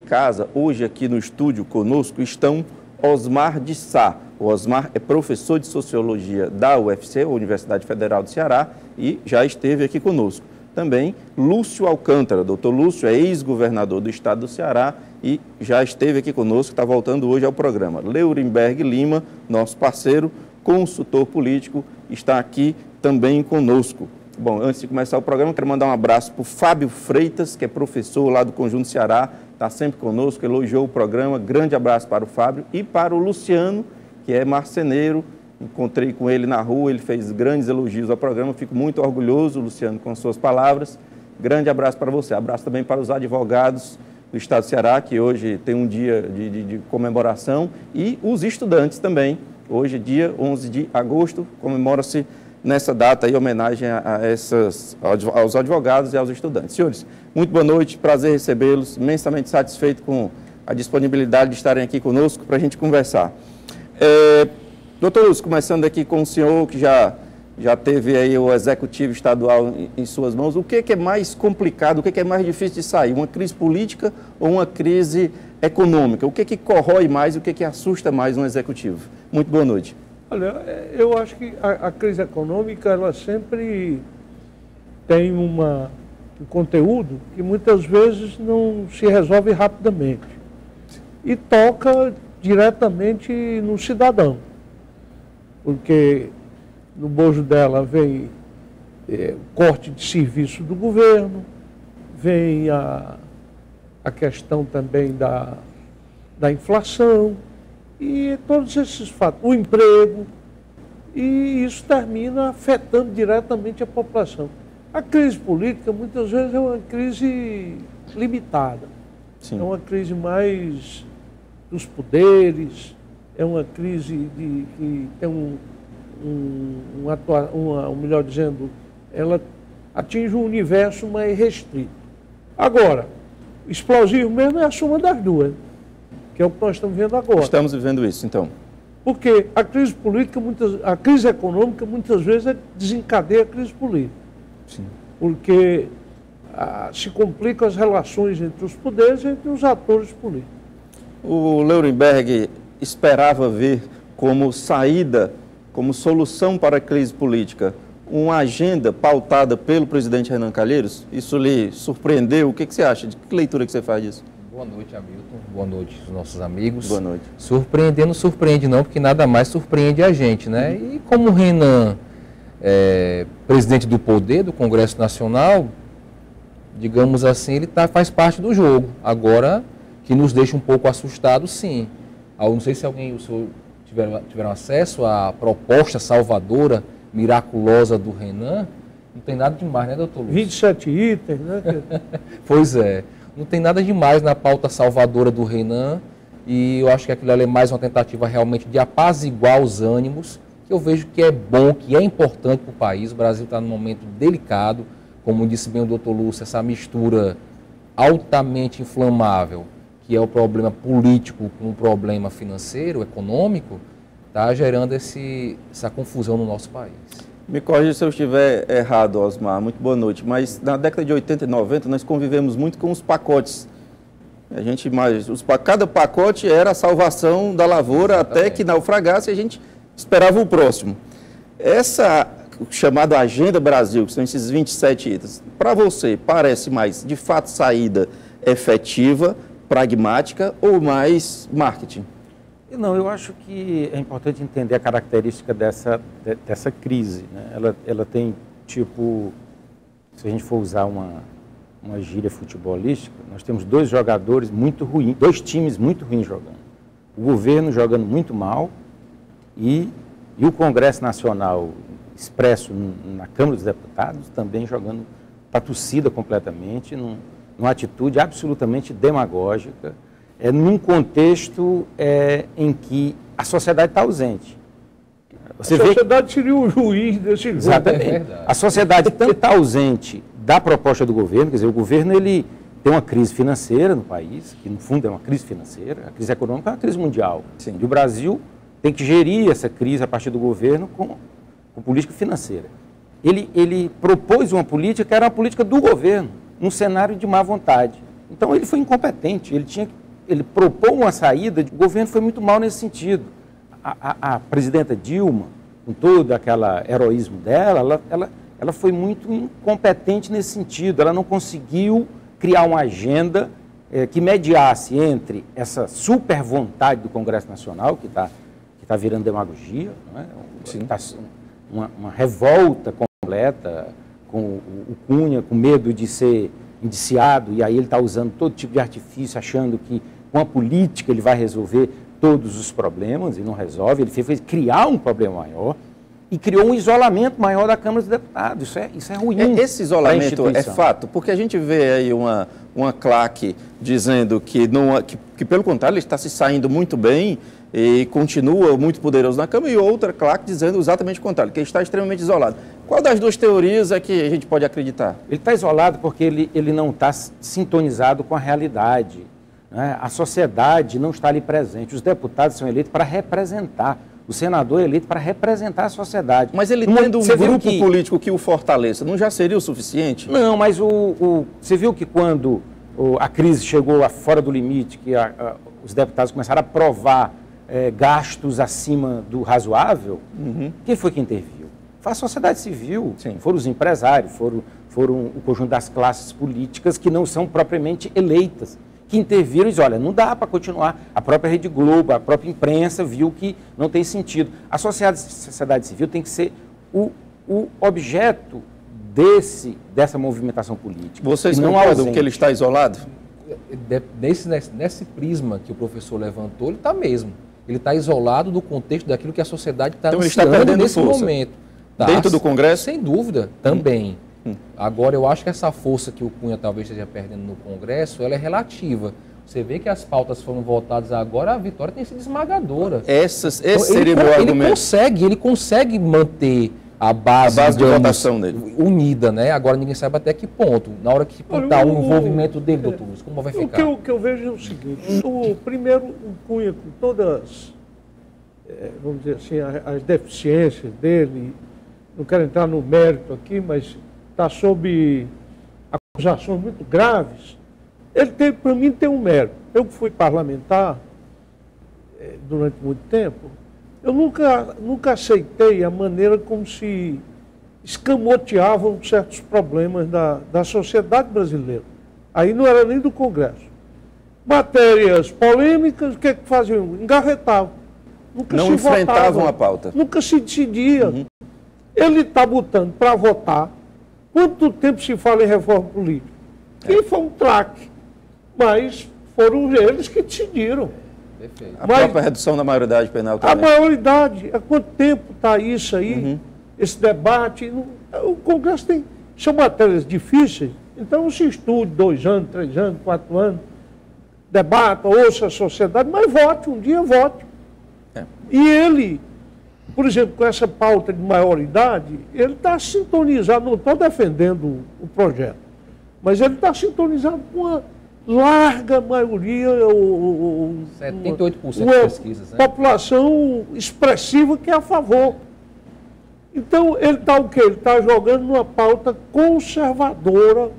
Casa, hoje aqui no estúdio conosco estão Osmar de Sá. O Osmar é professor de Sociologia da UFC, Universidade Federal do Ceará, e já esteve aqui conosco. Também Lúcio Alcântara, doutor Lúcio é ex-governador do estado do Ceará e já esteve aqui conosco, está voltando hoje ao programa. Leurenberg Lima, nosso parceiro, consultor político, está aqui também conosco. Bom, antes de começar o programa, quero mandar um abraço para o Fábio Freitas, que é professor lá do Conjunto Ceará, está sempre conosco, elogiou o programa. Grande abraço para o Fábio e para o Luciano, que é marceneiro. Encontrei com ele na rua, ele fez grandes elogios ao programa. Fico muito orgulhoso, Luciano, com suas palavras. Grande abraço para você. Abraço também para os advogados do estado do Ceará, que hoje tem um dia de comemoração, e os estudantes também. Hoje, dia 11 de agosto, comemora-se nessa data aí, homenagem aos advogados e aos estudantes. Senhores, muito boa noite, prazer recebê-los, imensamente satisfeito com a disponibilidade de estarem aqui conosco para a gente conversar. Doutor Lúcio, começando aqui com o senhor, que já teve aí o executivo estadual em suas mãos, o que é mais complicado, o que é mais difícil de sair, uma crise política ou uma crise econômica? O que corrói mais, o que assusta mais um executivo? Muito boa noite. Olha, eu acho que a crise econômica, ela sempre tem um conteúdo que muitas vezes não se resolve rapidamente e toca diretamente no cidadão, porque no bojo dela vem o corte de serviço do governo, vem a questão também da inflação, e todos esses fatos, o emprego, e isso termina afetando diretamente a população. A crise política, muitas vezes, é uma crise limitada. Sim. É uma crise mais dos poderes, é uma crise que tem melhor dizendo, ela atinge um universo mais restrito. Agora, explosivo mesmo é a soma das duas, que é o que nós estamos vendo agora. Estamos vivendo isso, então. Porque a crise política, a crise econômica, muitas vezes, desencadeia a crise política. Sim. Porque se complicam as relações entre os poderes e entre os atores políticos. O Leurenberg esperava ver como saída, como solução para a crise política, uma agenda pautada pelo presidente Renan Calheiros? Isso lhe surpreendeu? O que você acha? Que leitura que você faz disso? Boa noite, Hamilton. Boa noite aos nossos amigos. Boa noite. Surpreender não surpreende não, porque nada mais surpreende a gente, né? E como o Renan é presidente do poder, do Congresso Nacional, digamos assim, ele faz parte do jogo. Agora, que nos deixa um pouco assustados, sim. Não sei se o senhor tiveram acesso à proposta salvadora, miraculosa do Renan. Não tem nada demais, né, doutor Lúcio? 27 itens, né? Pois é. Não tem nada demais na pauta salvadora do Renan, e eu acho que aquilo ali é mais uma tentativa realmente de apaziguar os ânimos, que eu vejo que é bom, que é importante para o país. O Brasil está num momento delicado, como disse bem o doutor Lúcio, essa mistura altamente inflamável, que é o problema político com o problema financeiro, econômico, está gerando essa confusão no nosso país. Me corrija se eu estiver errado, Osmar, muito boa noite, mas na década de 80 e 90 nós convivemos muito com os pacotes. Cada pacote era a salvação da lavoura. Exatamente. Até que naufragasse e a gente esperava o próximo. Essa chamada Agenda Brasil, que são esses 27 itens, para você parece mais, de fato, saída efetiva, pragmática ou mais marketing? Não, eu acho que é importante entender a característica dessa crise, né? Ela tem, tipo, se a gente for usar uma gíria futebolística, nós temos dois jogadores muito ruins, dois times muito ruins jogando. O governo jogando muito mal e o Congresso Nacional, expresso na Câmara dos Deputados, também jogando para a torcida completamente, numa atitude absolutamente demagógica, num contexto em que a sociedade está ausente. A sociedade seria o juiz desse jogo. Exatamente. A sociedade tanto está ausente da proposta do governo, quer dizer, o governo ele tem uma crise financeira no país, que no fundo é uma crise financeira, a crise econômica é uma crise mundial. Sim. E o Brasil tem que gerir essa crise a partir do governo com política financeira. Ele propôs uma política que era uma política do governo, num cenário de má vontade. Então ele foi incompetente, ele propôs uma saída, o governo foi muito mal nesse sentido. A presidenta Dilma, com todo aquele heroísmo dela, ela foi muito incompetente nesse sentido, ela não conseguiu criar uma agenda que mediasse entre essa super vontade do Congresso Nacional, que tá virando demagogia, não é? Tá uma revolta completa, com o Cunha com medo de ser indiciado, e aí ele está usando todo tipo de artifício, achando que com a política ele vai resolver todos os problemas, e não resolve. Ele fez criar um problema maior e criou um isolamento maior da Câmara dos Deputados. Isso é ruim. Esse isolamento é fato, porque a gente vê aí uma claque dizendo que pelo contrário, ele está se saindo muito bem e continua muito poderoso na Câmara, e outra claque dizendo exatamente o contrário, que ele está extremamente isolado. Qual das duas teorias é que a gente pode acreditar? Ele está isolado porque ele não está sintonizado com a realidade, né? A sociedade não está ali presente. Os deputados são eleitos para representar. O senador é eleito para representar a sociedade. Mas ele tendo um grupo político que o fortaleça, não já seria o suficiente? Não, mas você viu que quando a crise chegou fora do limite, que os deputados começaram a aprovar gastos acima do razoável, quem foi que interviu? Foi a sociedade civil. Sim. Foram os empresários, foram o conjunto das classes políticas que não são propriamente eleitas, que interviram e disseram, olha, não dá para continuar. A própria Rede Globo, a própria imprensa viu que não tem sentido. A sociedade civil tem que ser o objeto dessa movimentação política. Vocês concordam que ele está isolado? Nesse prisma que o professor levantou, ele está mesmo. Ele está isolado do contexto daquilo que a sociedade está ansiando nesse momento. Tá? Dentro do Congresso? Sem dúvida, também. Agora, eu acho que essa força que o Cunha talvez esteja perdendo no Congresso, ela é relativa. Você vê que as pautas foram votadas agora, a vitória tem sido esmagadora. Esse seria o meu argumento. Ele consegue manter a base de votação dele unida, né? Agora ninguém sabe até que ponto. Na hora que pintar o envolvimento dele, doutor Lúcio, como vai ficar? O que eu vejo é o seguinte, primeiro o Cunha, com todas, vamos dizer assim, as deficiências dele, não quero entrar no mérito aqui, mas está sob acusações muito graves, ele para mim, tem um mérito. Eu que fui parlamentar durante muito tempo, eu nunca aceitei a maneira como se escamoteavam certos problemas da sociedade brasileira. Aí não era nem do Congresso. Matérias polêmicas, o que faziam? Engarretavam. Nunca não se enfrentavam votavam, a pauta. Nunca se decidia. Ele está botando para votar. Quanto tempo se fala em reforma política? Que foi um traque. Mas foram eles que decidiram. Perfeito. A própria redução da maioridade penal também. A maioridade, há quanto tempo está isso aí, esse debate? O Congresso são matérias difíceis, então se estude 2 anos, 3 anos, 4 anos, debata, ouça a sociedade, mas vote, um dia vote. E ele, por exemplo, com essa pauta de maioridade, ele está sintonizado, não estou defendendo o projeto, mas ele está sintonizado com a larga maioria, 78% das pesquisas, né? População expressiva que é a favor. Então, ele está o quê? Ele está jogando numa pauta conservadora,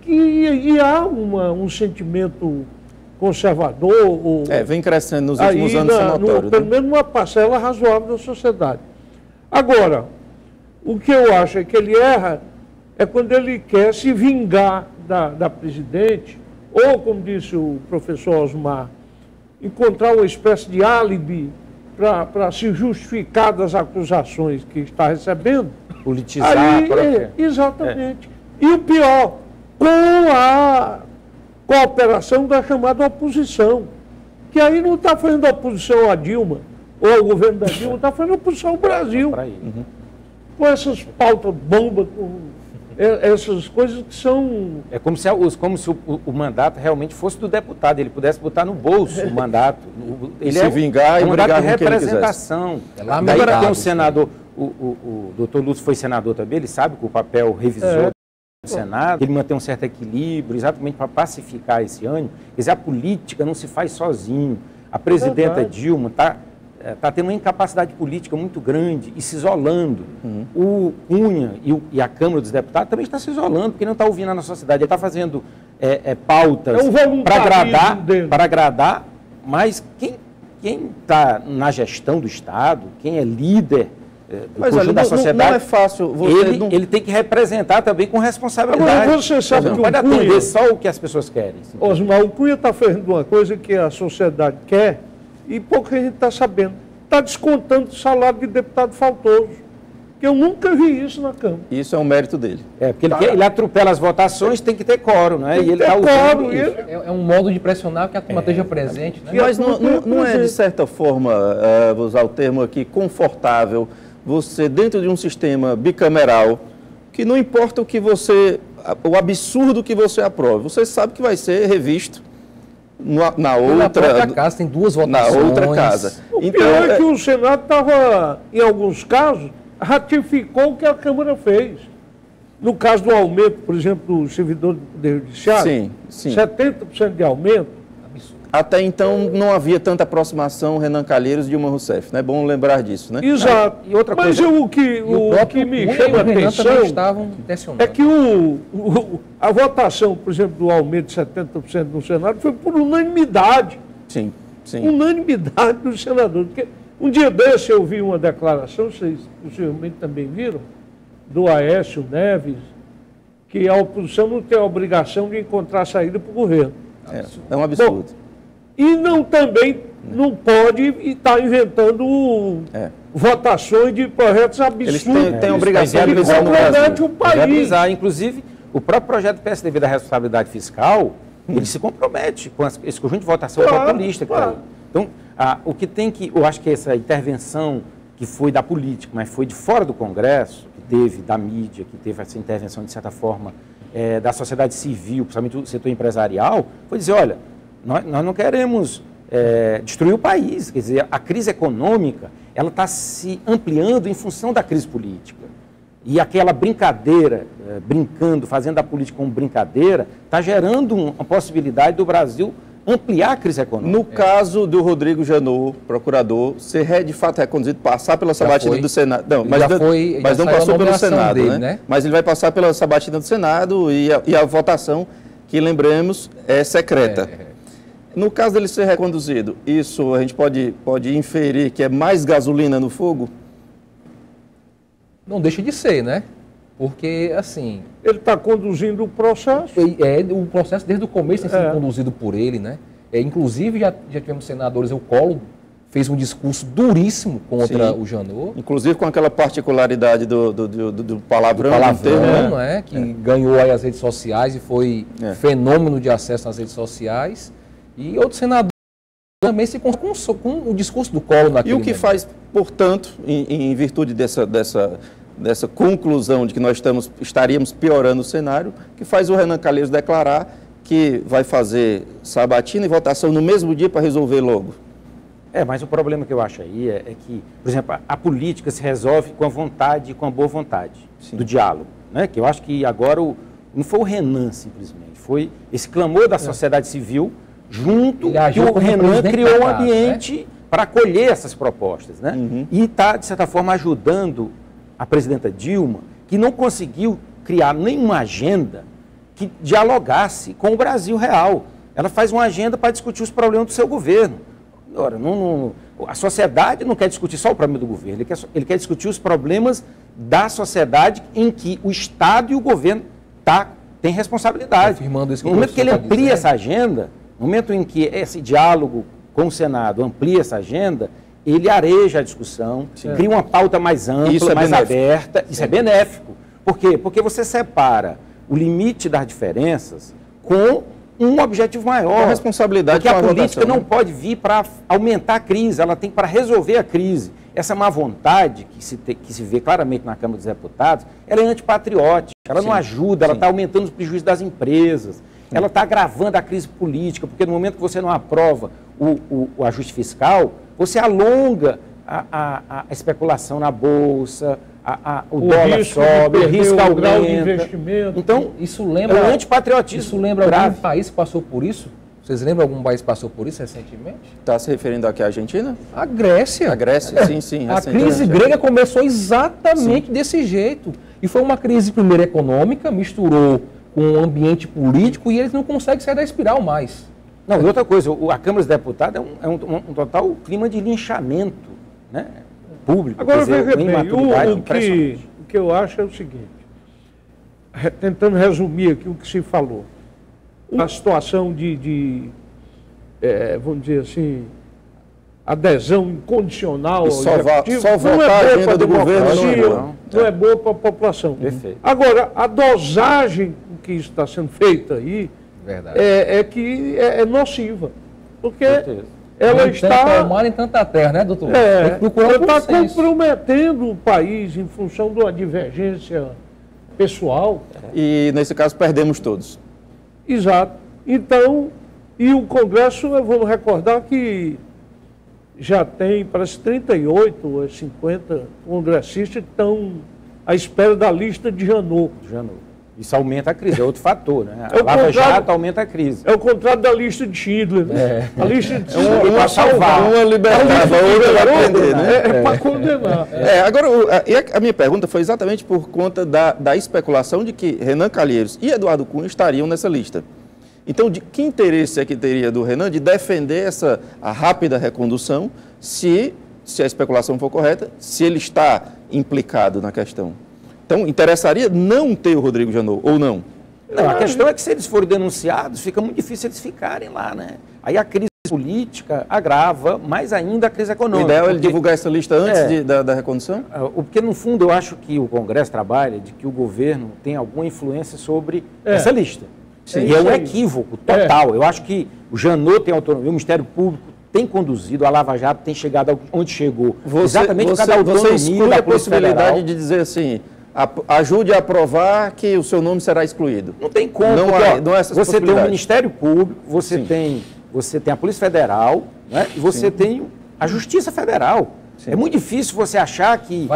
e há um sentimento conservador. Vem crescendo nos últimos anos, notório, pelo menos uma parcela razoável da sociedade. Agora, o que eu acho é que ele erra é quando ele quer se vingar da presidente, ou, como disse o professor Osmar, encontrar uma espécie de álibi para se justificar das acusações que está recebendo. Politizar a própria. Exatamente. E o pior, com a cooperação da chamada oposição, que aí não está fazendo oposição a Dilma, ou ao governo da Dilma, está fazendo oposição ao Brasil. Com essas pautas bomba, essas coisas que são... É como se o mandato realmente fosse do deputado, ele pudesse botar no bolso o mandato. Ele se vingar e brigar com quem ele representação. Daí tem um senador, o doutor Lúcio foi senador também, ele sabe que o papel revisor do Senado, ele mantém um certo equilíbrio, exatamente para pacificar esse ânimo. Quer dizer, a política não se faz sozinho. A presidenta Dilma está tendo uma incapacidade política muito grande e se isolando. O Cunha e a Câmara dos Deputados também está se isolando, porque não está ouvindo a nossa sociedade. Ele está fazendo pautas É um voluntarismo para agradar, mas quem está na gestão do Estado, quem é líder do conjunto da sociedade, não é fácil. Ele tem que representar também com responsabilidade. Agora, você sabe não que pode o Cunha, atender só o que as pessoas querem. Osmar, o Cunha está fazendo uma coisa que a sociedade quer e pouca gente está sabendo. Está descontando o salário de deputado faltoso. Que eu nunca vi isso na Câmara. Isso é um mérito dele. Porque ele atropela as votações, tem que ter quórum, né? E ele está usando isso. É um modo de pressionar que a turma esteja presente, né? Mas não é, de certa forma, vou usar o termo aqui, confortável, você, dentro de um sistema bicameral, que não importa o absurdo que você aprove, você sabe que vai ser revisto na outra casa, tem duas votações. Na outra casa. O pior é que o Senado estava, em alguns casos, ratificou o que a Câmara fez. No caso do aumento, por exemplo, do servidor do Poder Judiciário, sim. 70% de aumento. Até então não havia tanta aproximação Renan Calheiros e Dilma Rousseff, né? Bom lembrar disso, né? Exato. E outra coisa, o que me chama a atenção é que a votação, por exemplo, do aumento de 70% no Senado foi por unanimidade. Sim. Unanimidade dos senadores. Porque um dia desse eu vi uma declaração, vocês possivelmente também viram, do Aécio Neves, que a oposição não tem a obrigação de encontrar saída para o governo. É um absurdo. Bom, e também não pode estar inventando votações de projetos absurdos. Eles têm a obrigação de compromete o país. Inclusive, o próprio projeto do PSDB da responsabilidade fiscal, ele se compromete com esse conjunto de votação populista. Claro. Então, o que tem que... Eu acho que essa intervenção que foi da política, mas foi de fora do Congresso, que teve da mídia, que teve essa intervenção, de certa forma, da sociedade civil, principalmente do setor empresarial, foi dizer, olha, nós não queremos destruir o país. Quer dizer, a crise econômica, ela está se ampliando em função da crise política. E aquela brincadeira, fazendo a política como brincadeira, está gerando uma possibilidade do Brasil ampliar a crise econômica. No caso do Rodrigo Janot, procurador, ser de fato reconduzido, passar pela sabatina do Senado. Não, mas não passou pelo Senado, dele, né? Mas ele vai passar pela sabatina do Senado e a votação, que lembremos, é secreta. No caso dele ser reconduzido, isso a gente pode inferir que é mais gasolina no fogo? Não deixa de ser, né? Porque, assim... Ele está conduzindo o processo. O processo desde o começo tem sido conduzido por ele, né? Inclusive, já tivemos senadores, o Collor fez um discurso duríssimo contra o Janot. Inclusive com aquela particularidade do palavrão. Que ganhou aí as redes sociais e foi fenômeno de acesso nas redes sociais. E outros senadores também se com o discurso do Collor naquele momento. E o que faz, portanto, em virtude dessa conclusão de que nós estaríamos piorando o cenário, que faz o Renan Calheiros declarar que vai fazer sabatina e votação no mesmo dia para resolver logo. Mas o problema que eu acho aí é que, por exemplo, a política se resolve com a vontade, com a boa vontade do diálogo, né? Que eu acho que agora não foi o Renan simplesmente, foi esse clamor da sociedade civil junto que o Renan criou um ambiente para acolher essas propostas, né? E está, de certa forma, ajudando a presidenta Dilma, que não conseguiu criar nenhuma agenda que dialogasse com o Brasil real. Ela faz uma agenda para discutir os problemas do seu governo. Ora, a sociedade não quer discutir só o problema do governo, ele quer discutir os problemas da sociedade em que o Estado e o governo têm responsabilidade. No momento que ele amplia essa agenda, no momento em que esse diálogo com o Senado amplia essa agenda, ele areja a discussão, cria uma pauta mais ampla, mais aberta. Isso é benéfico. Por quê? Porque você separa o limite das diferenças com um objetivo maior. A responsabilidade. Porque a política não pode vir para aumentar a crise, ela tem para resolver a crise. Essa má vontade que se vê claramente na Câmara dos Deputados, ela é antipatriótica, ela não ajuda, ela está aumentando os prejuízos das empresas, ela está agravando a crise política, porque no momento que você não aprova o ajuste fiscal, você alonga a especulação na Bolsa, o dólar sobe, o risco aumenta. Então, isso lembra antipatriotismo. Isso lembra algum país que passou por isso? Vocês lembram algum país que passou por isso recentemente? Está se referindo aqui à Argentina? A Grécia. A Grécia, sim. A crise grega começou exatamente desse jeito. E foi uma crise, primeiro, econômica, misturou com o ambiente político e eles não conseguem sair da espiral mais. Não, e outra coisa, a Câmara dos Deputados é um total clima de linchamento, né, público. Agora, quer dizer, veja uma bem, imaturidade o impressionante. que eu acho é o seguinte, tentando resumir aqui o que se falou, a situação vamos dizer assim, adesão incondicional ao só executivo, votar não a é boa agenda para a do governo, democracia, não é boa para a população. Perfeito. Agora, a dosagem com que isso está sendo feita aí Verdade. é nociva, porque certeza. ela Nem está... tanto ao mar, nem tanta terra, né, doutor? Tem que procurar ela um está consenso. comprometendo o país em função de uma divergência pessoal. E, nesse caso, perdemos todos. Exato. Então, e o Congresso, vamos recordar que já tem, parece 38 ou 50 congressistas que estão à espera da lista de Janot. Isso aumenta a crise, é outro fator, né? É o A Lava contrário. Jato aumenta a crise. É o contrário da lista de Schindler. Né? A lista de Schindler é para salvar. Uma libertada, a outra vai prender, né? É para condenar. Agora, a minha pergunta foi exatamente por conta da especulação de que Renan Calheiros e Eduardo Cunha estariam nessa lista. Então, de que interesse é que teria do Renan de defender a rápida recondução, se a especulação for correta, se ele está implicado na questão? Então, interessaria não ter o Rodrigo Janot, ou não? Não, a questão é que se eles forem denunciados, fica muito difícil eles ficarem lá, né? Aí a crise política agrava mais ainda a crise O econômica. ideal é ele divulgar essa lista antes da recondução? Porque, no fundo, eu acho que o Congresso trabalha de que o governo tem alguma influência sobre essa lista. Sim. E é um equívoco total. Eu acho que o Janot tem autonomia, o Ministério Público tem conduzido, a Lava Jato tem chegado onde chegou. Exatamente por causa da autonomia você exclui da a Polícia possibilidade Federal. de dizer assim, ajude a aprovar que o seu nome será excluído. Não tem como. Não porque, há essas você tem o possibilidades. Ministério Público, você tem a Polícia Federal, né, e você tem a Justiça Federal. Sim. É muito difícil você achar que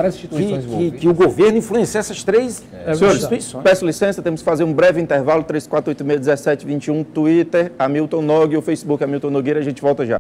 o governo influencia essas três Senhores, instituições. peço licença, temos que fazer um breve intervalo, 3486-1721, Twitter, Hamilton Nog, o Facebook, Hamilton Nogueira, a gente volta já.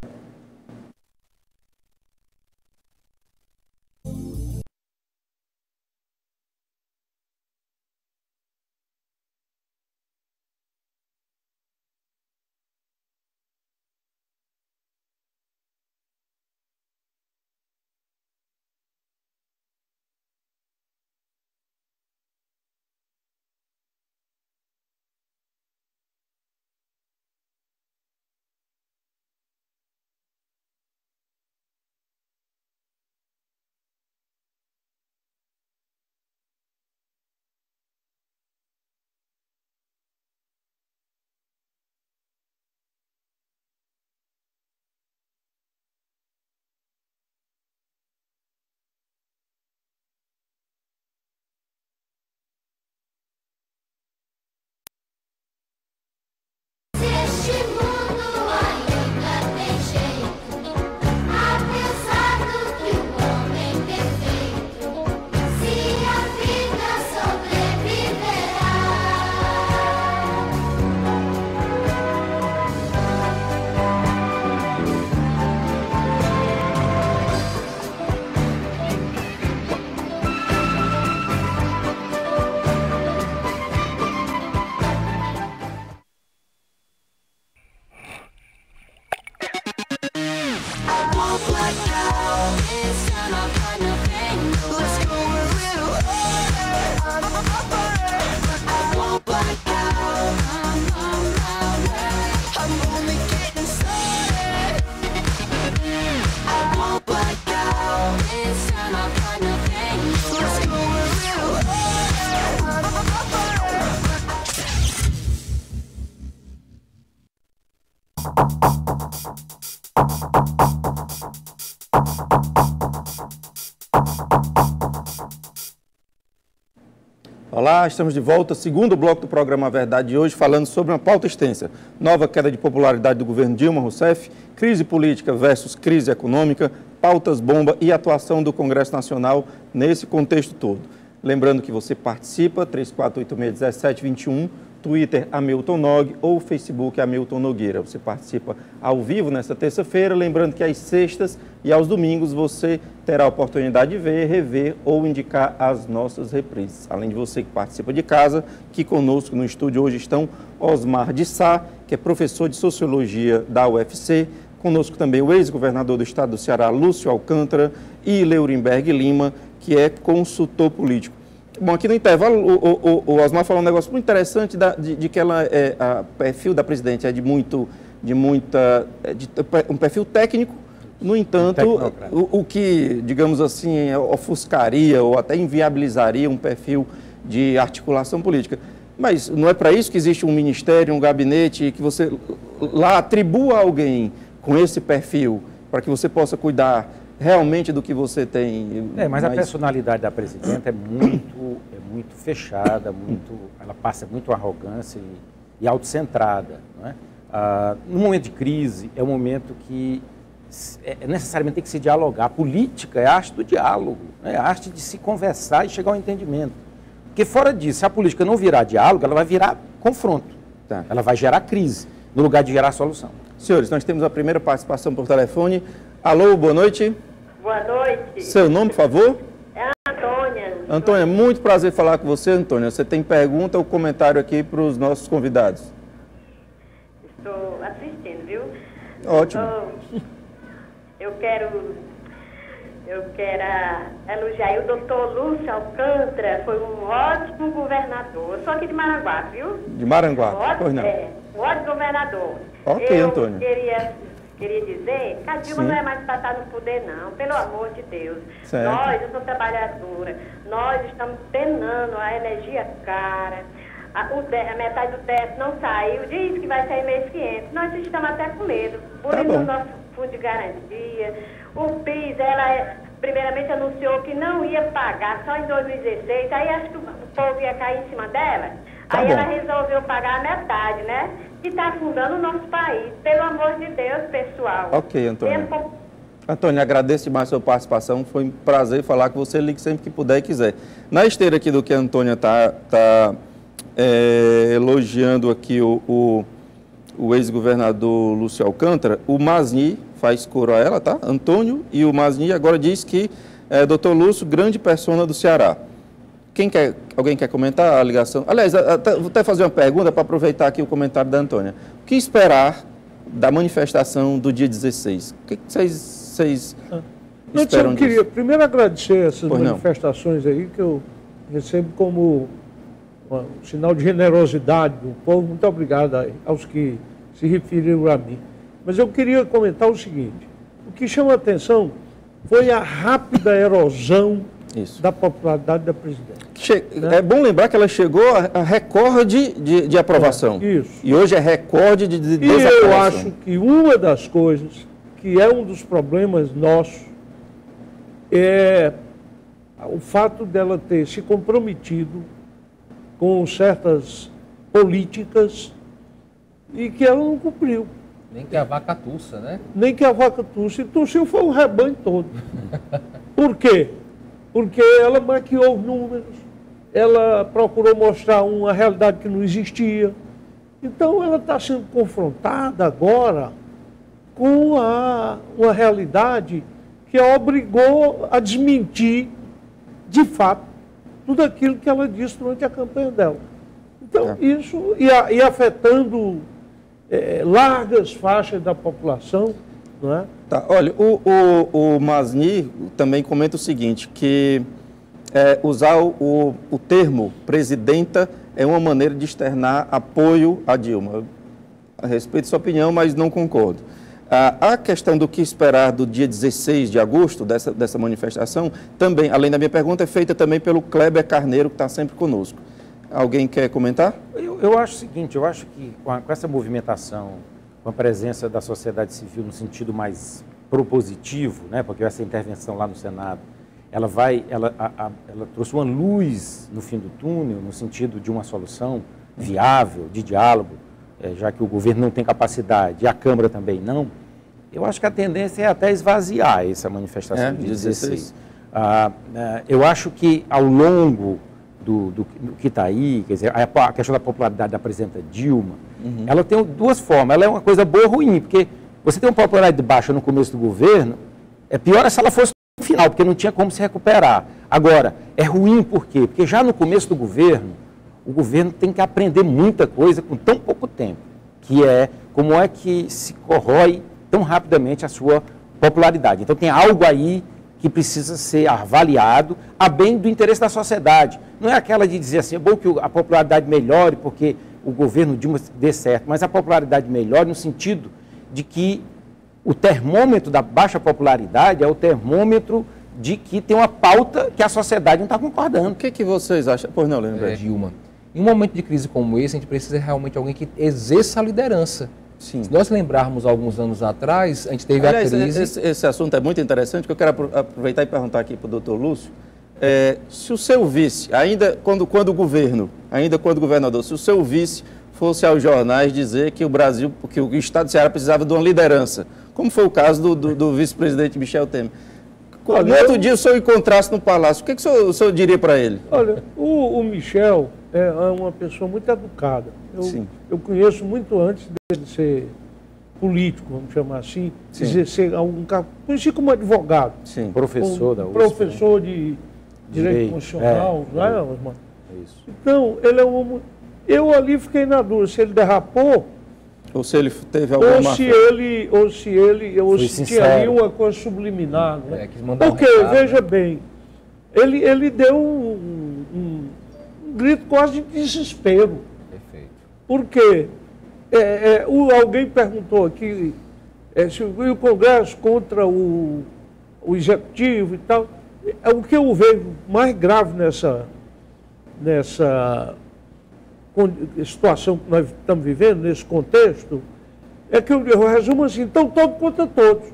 Olá, estamos de volta, segundo bloco do programa Verdade de hoje, falando sobre uma pauta extensa. Nova queda de popularidade do governo Dilma Rousseff, crise política versus crise econômica, pautas bomba e atuação do Congresso Nacional nesse contexto todo. Lembrando que você participa, 3486-1721, Twitter Hamilton Nog ou Facebook Hamilton Nogueira. Você participa ao vivo nesta terça-feira, lembrando que às sextas e aos domingos você terá a oportunidade de ver, rever ou indicar as nossas reprises. Além de você que participa de casa, que conosco no estúdio hoje estão Osmar de Sá, que é professor de Sociologia da UFC, conosco também o ex-governador do estado do Ceará, Lúcio Alcântara, e Leurenberg Lima, que é consultor político. Bom, aqui no intervalo, o Osmar falou um negócio muito interessante de que o perfil da presidente é um perfil técnico. No entanto, o que, digamos assim, ofuscaria ou até inviabilizaria um perfil de articulação política. Mas não é para isso que existe um ministério, um gabinete, que você lá atribua a alguém com esse perfil, para que você possa cuidar realmente do que você tem. Mas a personalidade da presidenta é muito fechada, ela passa muito arrogância e autocentrada. Não é? No momento de crise, é um momento que necessariamente tem que se dialogar. A política é a arte do diálogo, é a arte de se conversar e chegar ao entendimento. Porque fora disso, se a política não virar diálogo, ela vai virar confronto. Tá. Ela vai gerar crise, no lugar de gerar solução. Senhores, nós temos a primeira participação por telefone. Alô, boa noite. Boa noite. Seu nome, por favor? É a Antônia. Antônia, muito prazer falar com você, Antônia. Você tem pergunta ou comentário aqui para os nossos convidados? Estou assistindo, viu? Ótimo. Eu quero elogiar o doutor Lúcio Alcântara, foi um ótimo governador. Eu sou aqui de Maranguá, viu? De Maranguá, pois não. Um ótimo governador. Ok, Antônia. Queria dizer que a Dilma não é mais para estar no poder, não, pelo amor de Deus. Certo. Nós, eu sou trabalhadora, nós estamos penando a energia cara, a metade do teto não saiu, diz que vai sair mês que entra. Nós estamos até com medo, por isso o nosso fundo de garantia. O PIS, ela primeiramente anunciou que não ia pagar só em 2016, aí acho que o povo ia cair em cima dela. Aí ela resolveu pagar a metade, né? Que está afundando o nosso país. Pelo amor de Deus, pessoal. Ok, Antônia. Antônia, agradeço demais a sua participação. Foi um prazer falar com você. Ligue sempre que puder e quiser. Na esteira aqui do que a Antônia está elogiando aqui o ex-governador Lúcio Alcântara, o Masni faz coro a ela, tá? Antônio, e o Masni agora diz que doutor Lúcio, grande persona do Ceará. Alguém quer comentar a ligação? Aliás, vou até fazer uma pergunta para aproveitar aqui o comentário da Antônia. O que esperar da manifestação do dia 16? O que vocês esperam disso? Eu queria primeiro agradecer essas manifestações aí, que eu recebo como um sinal de generosidade do povo. Muito obrigado aos que se referiram a mim. Mas eu queria comentar o seguinte: o que chama a atenção foi a rápida erosão da popularidade da presidente. É bom lembrar que ela chegou a recorde de aprovação. Isso. E hoje é recorde de desaprovação. E eu acho que uma das coisas, que é um dos problemas nossos, é o fato dela ter se comprometido com certas políticas e que ela não cumpriu. Nem que a vaca tussa, né? Nem que a vaca tussa. E tossiu foi o rebanho todo. Por quê? Porque ela maquiou os números, ela procurou mostrar uma realidade que não existia. Então, ela está sendo confrontada agora com uma realidade que a obrigou a desmentir, de fato, tudo aquilo que ela disse durante a campanha dela. Então, isso, e afetando largas faixas da população, não é? Tá, olha, o Masni também comenta o seguinte, que usar o termo presidenta é uma maneira de externar apoio a Dilma. A respeito de sua opinião, mas não concordo. A questão do que esperar do dia 16 de agosto, dessa manifestação, também, além da minha pergunta, é feita também pelo Kleber Carneiro, que está sempre conosco. Alguém quer comentar? Eu acho o seguinte, eu acho que com essa movimentação, com a presença da sociedade civil no sentido mais propositivo, né, porque essa intervenção lá no Senado, ela trouxe uma luz no fim do túnel, no sentido de uma solução viável, de diálogo, já que o governo não tem capacidade e a Câmara também não. Eu acho que a tendência é até esvaziar essa manifestação de 16. Eu acho que ao longo do que está aí, quer dizer, a questão da popularidade da presidenta Dilma, ela tem duas formas. Ela é uma coisa boa ou ruim, porque você tem uma popularidade baixa no começo do governo, é pior se ela fosse no final, porque não tinha como se recuperar. Agora, é ruim por quê? Porque já no começo do governo, o governo tem que aprender muita coisa com tão pouco tempo, que é como é que se corrói tão rapidamente a sua popularidade. Então tem algo aí que precisa ser avaliado a bem do interesse da sociedade. Não é aquela de dizer assim, é bom que a popularidade melhore porque o governo Dilma dê certo, mas a popularidade melhore no sentido de que o termômetro da baixa popularidade é o termômetro de que tem uma pauta que a sociedade não está concordando. O que vocês acham? Pois não, Leandro. Dilma, em um momento de crise como esse, a gente precisa realmente de alguém que exerça a liderança. Sim. Se nós lembrarmos alguns anos atrás, a gente teve a crise... Esse assunto é muito interessante, que eu quero aproveitar e perguntar aqui para o doutor Lúcio. Se o seu vice, ainda quando governador, se o seu vice fosse aos jornais dizer que o Brasil, que o Estado do Ceará precisava de uma liderança, como foi o caso do vice-presidente Michel Temer. No outro dia, o senhor encontrasse no Palácio, o que o senhor diria para ele? Olha, o Michel é uma pessoa muito educada. Eu conheço muito antes dele ser político, vamos chamar assim, ser algum cargo. Conheci como advogado. Sim. Professor da USP. Professor de Direito Constitucional, não é, Osmar? Isso. Então, ele é um... Eu ali fiquei na dúvida se ele derrapou ou se ele teve alguma ou se tinha ali uma coisa subliminar. Né? Porque, veja bem, ele deu um grito quase de desespero. Perfeito. Porque alguém perguntou aqui se o Congresso contra o Executivo e tal. O que eu vejo mais grave nessa situação que nós estamos vivendo, nesse contexto, é que eu resumo assim, estão todos contra todos.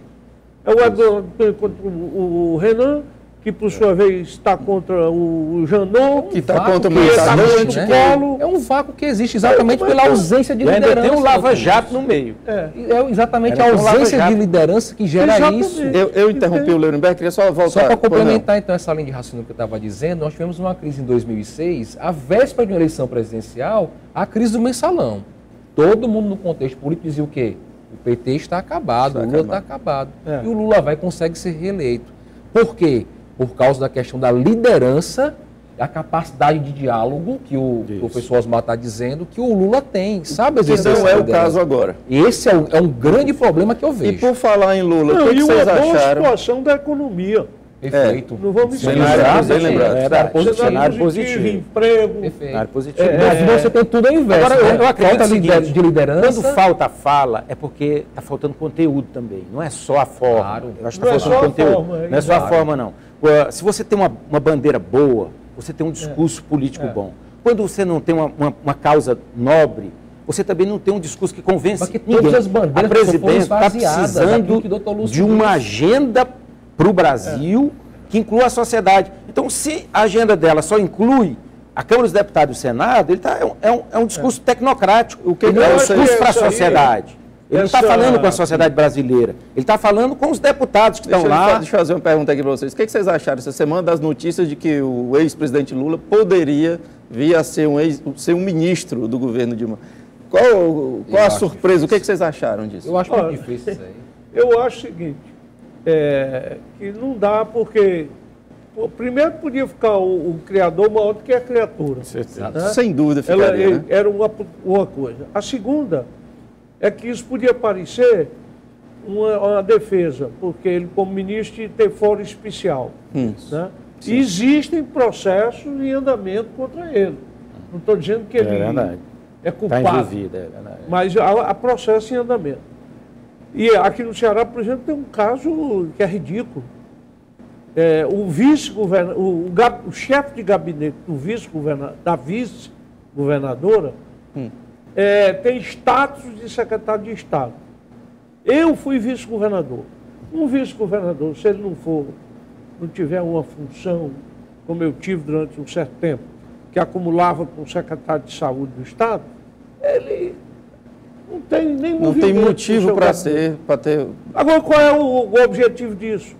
É o Eduardo contra o Renan, que por sua vez está contra o Janot, que está contra o Mensalante, né? Colo. É um vácuo que existe exatamente pela ausência de liderança. Tem um lava-jato no meio. É exatamente a ausência de liderança que gera isso. Eu interrompi o Leurenberg, queria só voltar. Só para complementar então essa linha de raciocínio que eu estava dizendo, nós tivemos uma crise em 2006, a véspera de uma eleição presidencial, a crise do mensalão. Todo mundo no contexto político dizia o quê? O PT está acabado, o Lula está acabado. E o Lula consegue ser reeleito. Por quê? Por causa da questão da liderança, a capacidade de diálogo, que o professor Osmar está dizendo, que o Lula tem, sabe? Esse não é o caso agora. Esse é um grande problema que eu vejo. E por falar em Lula, o que vocês acharam? E uma boa situação da economia. Perfeito. Não vamos esquecer. Bem lembrado. Cenário positivo, emprego. Perfeito. Positivo. Mas você tem tudo ao inverso. Agora, eu acredito falta de liderança. Quando falta fala, é porque está faltando conteúdo também. Não é só a forma. Claro. Eu acho que está faltando conteúdo. Não é só a forma, não. Se você tem uma bandeira boa, você tem um discurso político bom. Quando você não tem uma causa nobre, você também não tem um discurso que convence ninguém. A presidência está precisando de uma agenda para o Brasil que inclua a sociedade. Então, se a agenda dela só inclui a Câmara dos Deputados e o Senado, ele é um discurso tecnocrático. Ele não é um discurso para a sociedade. Ele não está falando com a sociedade brasileira. Ele está falando com os deputados que estão lá. Deixa eu fazer uma pergunta aqui para vocês. O que vocês acharam essa semana das notícias de que o ex-presidente Lula poderia vir a ser um ministro do governo Dilma? Qual a surpresa? Difícil. O que vocês acharam disso? Eu acho muito difícil isso aí. Eu acho o seguinte, que não dá porque... Primeiro podia ficar o criador maior do que a criatura. Né? Sem dúvida ficaria, né? Era uma coisa. A segunda é que isso podia parecer uma defesa, porque ele, como ministro, tem foro especial. Né? E existem processos em andamento contra ele. Não estou dizendo que ele é culpado, tá envolvido, mas há processo em andamento. E aqui no Ceará, por exemplo, tem um caso que é ridículo. O chefe de gabinete da vice-governadora tem status de secretário de Estado. Eu fui vice-governador. Um vice-governador, se ele não tiver uma função, como eu tive durante um certo tempo, que acumulava com o secretário de Saúde do Estado, ele não tem nem não tem motivo para ter... Agora, qual é o objetivo disso?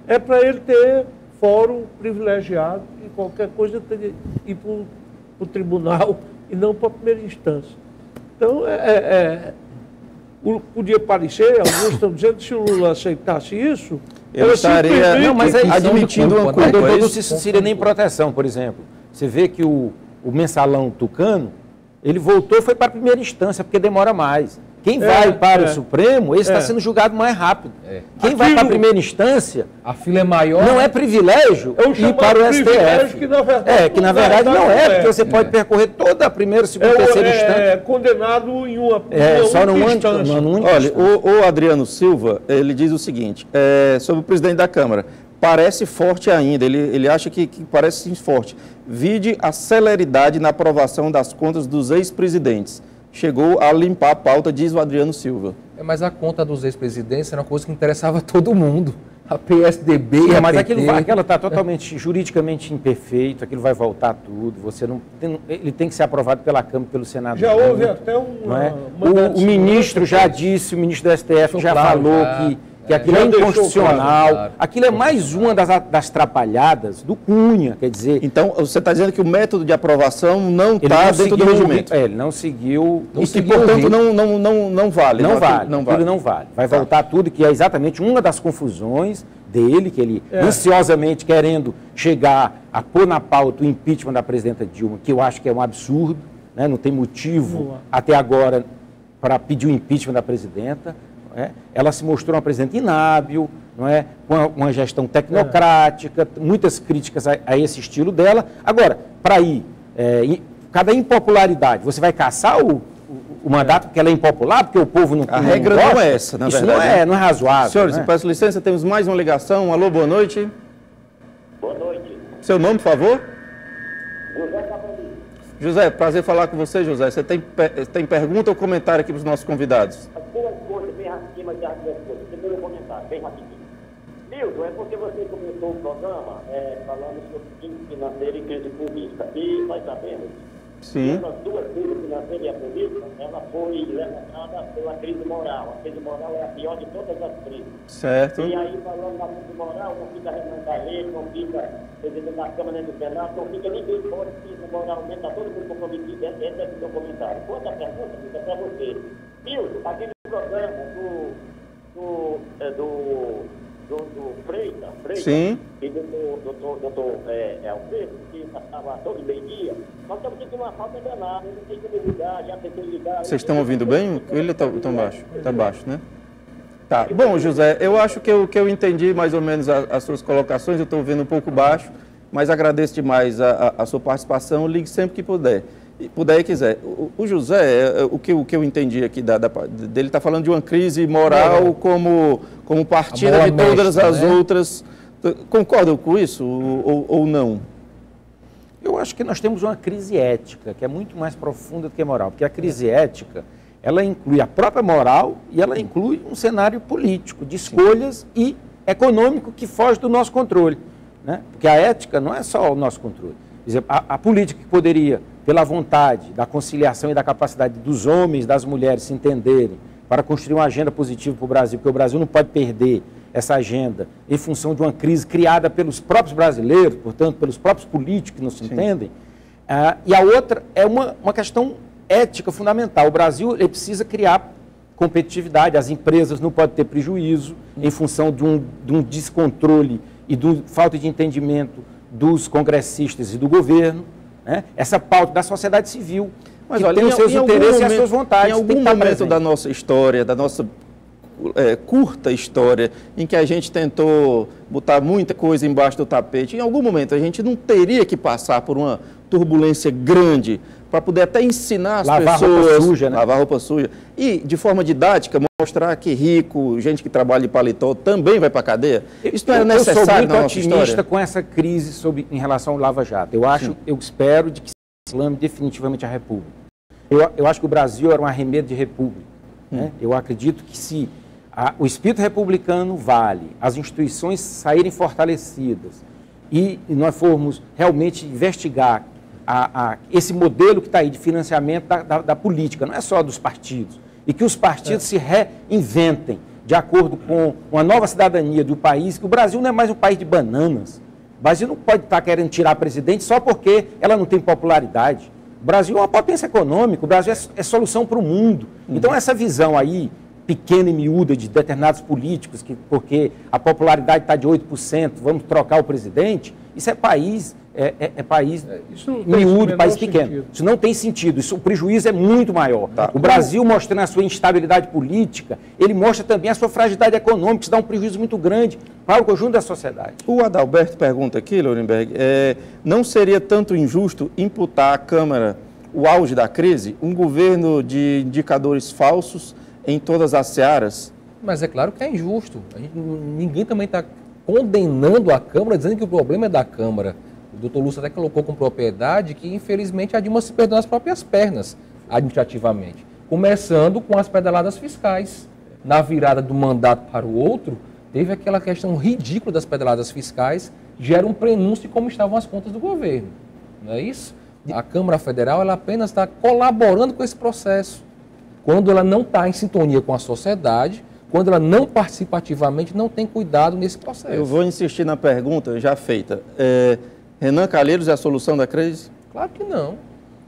É para ele ter fórum privilegiado e qualquer coisa ir para o tribunal e não para a primeira instância. Então, podia parecer, alguns estão dizendo que se o Lula aceitasse isso, eu estaria não, mas aí, admitindo uma culpa, culpa. Não seria nem proteção, por exemplo. Você vê que o mensalão tucano, ele voltou e foi para a primeira instância, porque demora mais. Quem vai para o Supremo, esse está sendo julgado mais rápido. Quem vai para a primeira instância, a fila é maior. Não é privilégio ir para o STF. Que na verdade não é, porque você pode percorrer toda a primeira, segunda, terceira instância. É condenado em uma só numa instância. Olha, o Adriano Silva, ele diz o seguinte, sobre o presidente da Câmara, parece forte ainda, ele acha que parece sim forte. Vide a celeridade na aprovação das contas dos ex-presidentes. Chegou a limpar a pauta, diz o Adriano Silva. Mas a conta dos ex-presidentes era uma coisa que interessava todo mundo. A PSDB e a mas PT. aquilo está totalmente juridicamente imperfeito, aquilo vai voltar tudo. Ele tem que ser aprovado pela Câmara e pelo Senado. Já houve até o ministro já disse, o ministro do STF já falou que aquilo é inconstitucional. Claro. Aquilo é mais uma das trapalhadas do Cunha, quer dizer... Então, você está dizendo que o método de aprovação não está dentro do regimento. Ele não seguiu... E, portanto, não vale. Não vale. Vai voltar tudo, que é exatamente uma das confusões dele, que ele ansiosamente querendo chegar a pôr na pauta o impeachment da presidenta Dilma, que eu acho que é um absurdo, né? Não tem motivo até agora para pedir o impeachment da presidenta. Ela se mostrou uma presidenta inábil, não é? Com uma gestão tecnocrática, muitas críticas a esse estilo dela. Agora, para ir, cada impopularidade, você vai caçar o mandato porque ela é impopular, porque o povo não gosta? A regra não é essa, na verdade. Isso não é razoável. Senhores, peço licença, temos mais uma ligação. Alô, boa noite. Boa noite. Seu nome, por favor? José Cabralino. José, prazer falar com você, José. Você tem pergunta ou comentário aqui para os nossos convidados? Duas coisas bem rapidinho, mas já duas coisas. Primeiro comentário, bem rapidinho. Milton, é porque você começou o programa falando sobre crise financeira e crise política. E nós sabemos que essas duas crises financeiras e a política, ela foi levantada pela crise moral. A crise moral é a pior de todas as crises. Certo. E aí, falando da crise moral, não fica Renan Calheiros, não fica presidente da Câmara nem do Senado, não fica ninguém fora de crise moralmente, está todo mundo comprometido. Esse é o seu comentário. Outra pergunta fica para você. Milton, aquele programa do Freitas Sim. E do doutor Alfredo, que estava todo meio-dia, nós estamos sentindo uma falta danada, não tem como ligar, já tentei ligar. Vocês estão ouvindo bem? Ele está baixo? Está baixo, né? Tá. Bom, José, eu acho que eu entendi mais ou menos as suas colocações, eu estou ouvindo um pouco baixo, mas agradeço demais a sua participação, ligue sempre que puder e quiser. O José, o que eu entendi aqui dele está falando de uma crise moral como partida de todas as outras. Concordam com isso ou não? Eu acho que nós temos uma crise ética, que é muito mais profunda do que moral, porque a crise ética, ela inclui a própria moral e ela inclui um cenário político, de escolhas e econômico que foge do nosso controle, né? Porque a ética não é só o nosso controle. Por exemplo, a política que poderia, pela vontade da conciliação e da capacidade dos homens, das mulheres se entenderem, para construir uma agenda positiva para o Brasil, porque o Brasil não pode perder essa agenda em função de uma crise criada pelos próprios brasileiros, portanto, pelos próprios políticos que não se entendem. E a outra é uma questão ética fundamental. O Brasil ele precisa criar competitividade, as empresas não podem ter prejuízo em função de um descontrole e de falta de entendimento dos congressistas e do governo, né? Essa pauta da sociedade civil, mas que olha, tem os seus interesses e as suas vontades. Em algum momento da nossa história, da nossa curta história, em que a gente tentou botar muita coisa embaixo do tapete, em algum momento a gente não teria que passar por uma turbulência grande para poder até ensinar as pessoas... Roupa suja, né? Lavar roupa suja. E, de forma didática, mostrar que rico, gente que trabalha de paletó, também vai para a cadeia. Isso não é necessário na nossa história. Eu sou muito otimista com essa crise em relação ao Lava Jato. Eu espero de que se reclame definitivamente a República. Eu acho que o Brasil era um arremedo de república. Né? Eu acredito que se o espírito republicano vale, as instituições saírem fortalecidas e nós formos realmente investigar esse modelo que está aí de financiamento da política, não é só dos partidos, e que os partidos se reinventem de acordo com uma nova cidadania do país, que o Brasil não é mais um país de bananas. O Brasil não pode estar querendo tirar a presidente só porque ela não tem popularidade. O Brasil é uma potência econômica, o Brasil é solução para o mundo. Então essa visão aí, pequena e miúda de determinados políticos, que porque a popularidade está de 8%, vamos trocar o presidente, isso é país, país miúdo, país pequeno. Sentido. Isso não tem sentido, o prejuízo é muito maior. Tá. O Brasil, mostrando a sua instabilidade política, ele mostra também a sua fragilidade econômica, isso dá um prejuízo muito grande para o conjunto da sociedade. O Adalberto pergunta aqui, Lorenberg, não seria tanto injusto imputar à Câmara o auge da crise, um governo de indicadores falsos em todas as searas? Mas é claro que é injusto. Ninguém também está condenando a Câmara, dizendo que o problema é da Câmara. O doutor Lúcio até colocou com propriedade que, infelizmente, a Dilma se perdeu nas próprias pernas, administrativamente. Começando com as pedaladas fiscais. Na virada do mandato para o outro, teve aquela questão ridícula das pedaladas fiscais, gera um prenúncio de como estavam as contas do governo. Não é isso? A Câmara Federal ela apenas está colaborando com esse processo. Quando ela não está em sintonia com a sociedade, quando ela não participa ativamente, não tem cuidado nesse processo. Eu vou insistir na pergunta já feita. Renan Calheiros é a solução da crise? Claro que não.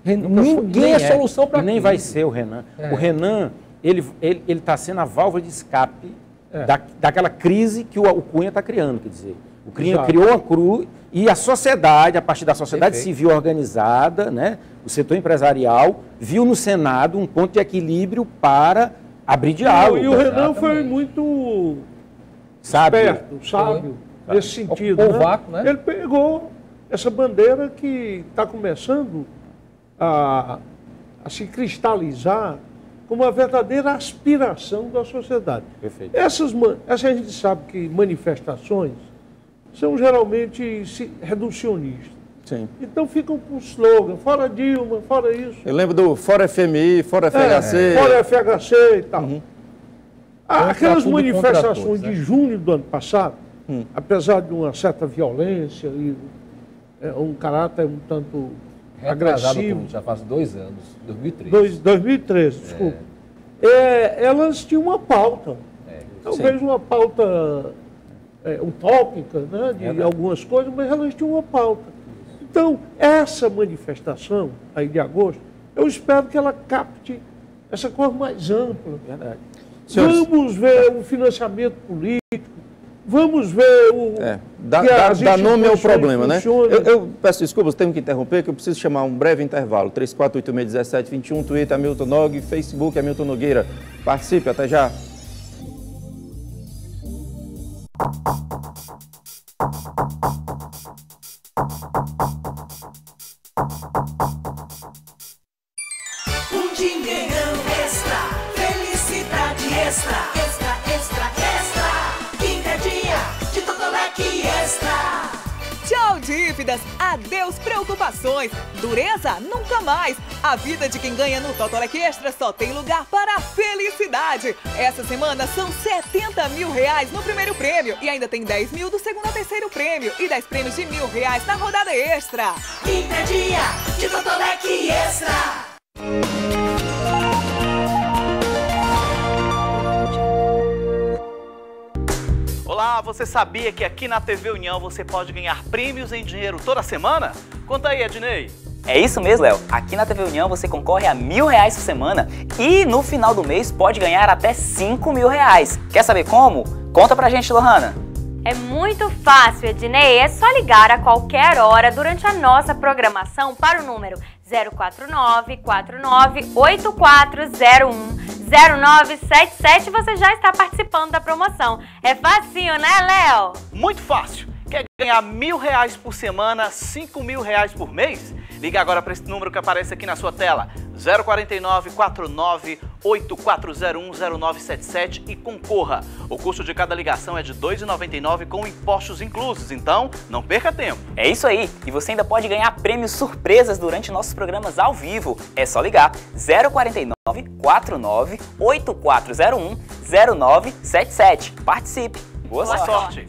Ninguém é solução para a crise. Nem vai ser o Renan. O Renan, ele está sendo a válvula de escape daquela crise que o Cunha está criando, quer dizer. O Cunha criou a CRU e a sociedade, a partir da sociedade civil organizada, né, o setor empresarial, viu no Senado um ponto de equilíbrio para abrir diálogo. E o Renan foi muito esperto, sábio, nesse sentido. Né? Ele pegou essa bandeira que está começando a se cristalizar como uma verdadeira aspiração da sociedade. Perfeito. Essa a gente sabe que manifestações são geralmente reducionistas. Sim. Então ficam com slogan, fora Dilma, fora isso. Eu lembro do fora FMI, fora FHC. Fora FHC e tal. Aquelas manifestações de junho do ano passado, apesar de uma certa violência e um caráter um tanto agressivo. Já faz 2 anos, 2013. 2013, desculpa. Elas tinham uma pauta. Talvez uma pauta utópica, né, de algumas coisas, mas elas tinham uma pauta. Então, essa manifestação aí de agosto, eu espero que ela capte essa coisa mais ampla. Verdade. Vamos ver o financiamento político, vamos ver o... Dar nome ao problema, né? Eu peço desculpas, tenho que interromper, que eu preciso chamar um breve intervalo. 34861721, Twitter, Hamilton Nog, Facebook, Hamilton Nogueira. Participe, até já. Um dinheirão extra, felicidade extra, extra, extra, extra. Quinta é dia de Totolec Extra. Tchau, dívidas. Adeus, preocupações. Dureza, nunca mais. A vida de quem ganha no Totolec Extra só tem lugar para a felicidade. Essa semana são R$70 mil no primeiro prêmio. E ainda tem 10 mil do segundo ao terceiro prêmio. E 10 prêmios de R$1.000 na rodada extra. Quinta é dia de Totolec Extra. Olá, você sabia que aqui na TV União você pode ganhar prêmios em dinheiro toda semana? Conta aí, Ednei. É isso mesmo, Léo. Aqui na TV União você concorre a R$1.000 por semana e no final do mês pode ganhar até R$5.000. Quer saber como? Conta pra gente, Lohana. É muito fácil, Ednei. É só ligar a qualquer hora durante a nossa programação para o número 049-49-8401-0977. Você já está participando da promoção. É facinho, né, Léo? Muito fácil. Quer ganhar R$1.000 por semana, R$5.000 por mês? Liga agora para esse número que aparece aqui na sua tela. 049-49-8401-0977 e concorra. O custo de cada ligação é de R$ 2,99 com impostos inclusos, então não perca tempo. É isso aí, e você ainda pode ganhar prêmios surpresas durante nossos programas ao vivo. É só ligar 049-8401-0977. Participe! Boa sorte!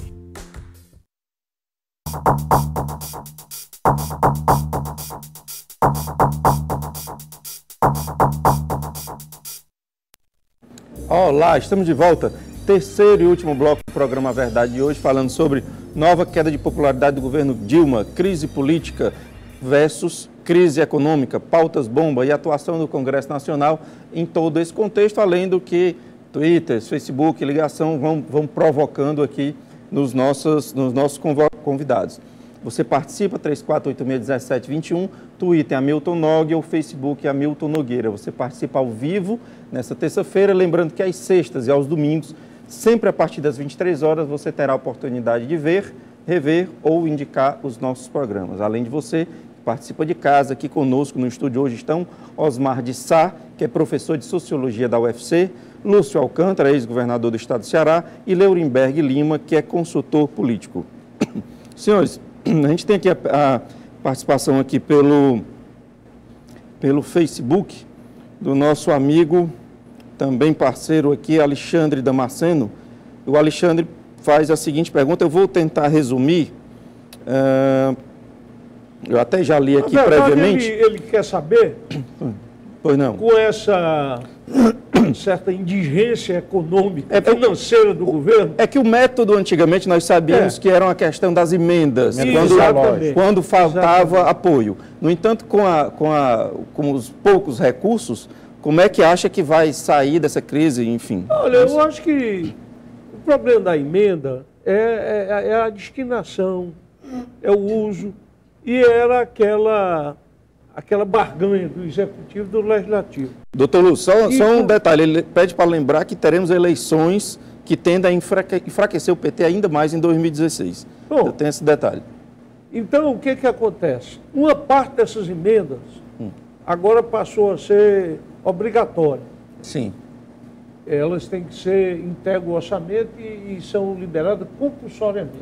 Olá, estamos de volta. Terceiro e último bloco do programa Verdade de hoje, falando sobre nova queda de popularidade do governo Dilma, crise política versus crise econômica, pautas bomba e atuação do Congresso Nacional em todo esse contexto, além do que Twitter, Facebook, ligação, vão provocando aqui nos nossos convidados. Você participa, 3486-1721, Twitter Hamilton Nogue ou Facebook Hamilton Nogueira. Você participa ao vivo nessa terça-feira, lembrando que às sextas e aos domingos, sempre a partir das 23 horas, você terá a oportunidade de ver, rever ou indicar os nossos programas. Além de você, participa de casa, aqui conosco no estúdio hoje estão Osmar de Sá, que é professor de Sociologia da UFC, Lúcio Alcântara, ex-governador do estado do Ceará, e Leurenberg Lima, que é consultor político. Senhores, a gente tem aqui a participação aqui pelo Facebook do nosso amigo, também parceiro aqui, Alexandre Damasceno. O Alexandre faz a seguinte pergunta, eu vou tentar resumir, eu até já li aqui previamente. Ele quer saber, pois não, com essa certa indigência econômica, financeira do governo. É que o método, antigamente, nós sabíamos que era uma questão das emendas, quando faltava apoio. No entanto, com os poucos recursos, como é que acha que vai sair dessa crise, enfim? Olha, eu acho que o problema da emenda é a destinação, é o uso, e era aquela barganha do Executivo e do Legislativo. Doutor Lúcio, só um detalhe, ele pede para lembrar que teremos eleições que tendem a enfraquecer o PT ainda mais em 2016. Bom, eu tenho esse detalhe. Então, o que acontece? Uma parte dessas emendas agora passou a ser obrigatória. Sim. Elas têm que ser integram o orçamento e são liberadas compulsoriamente.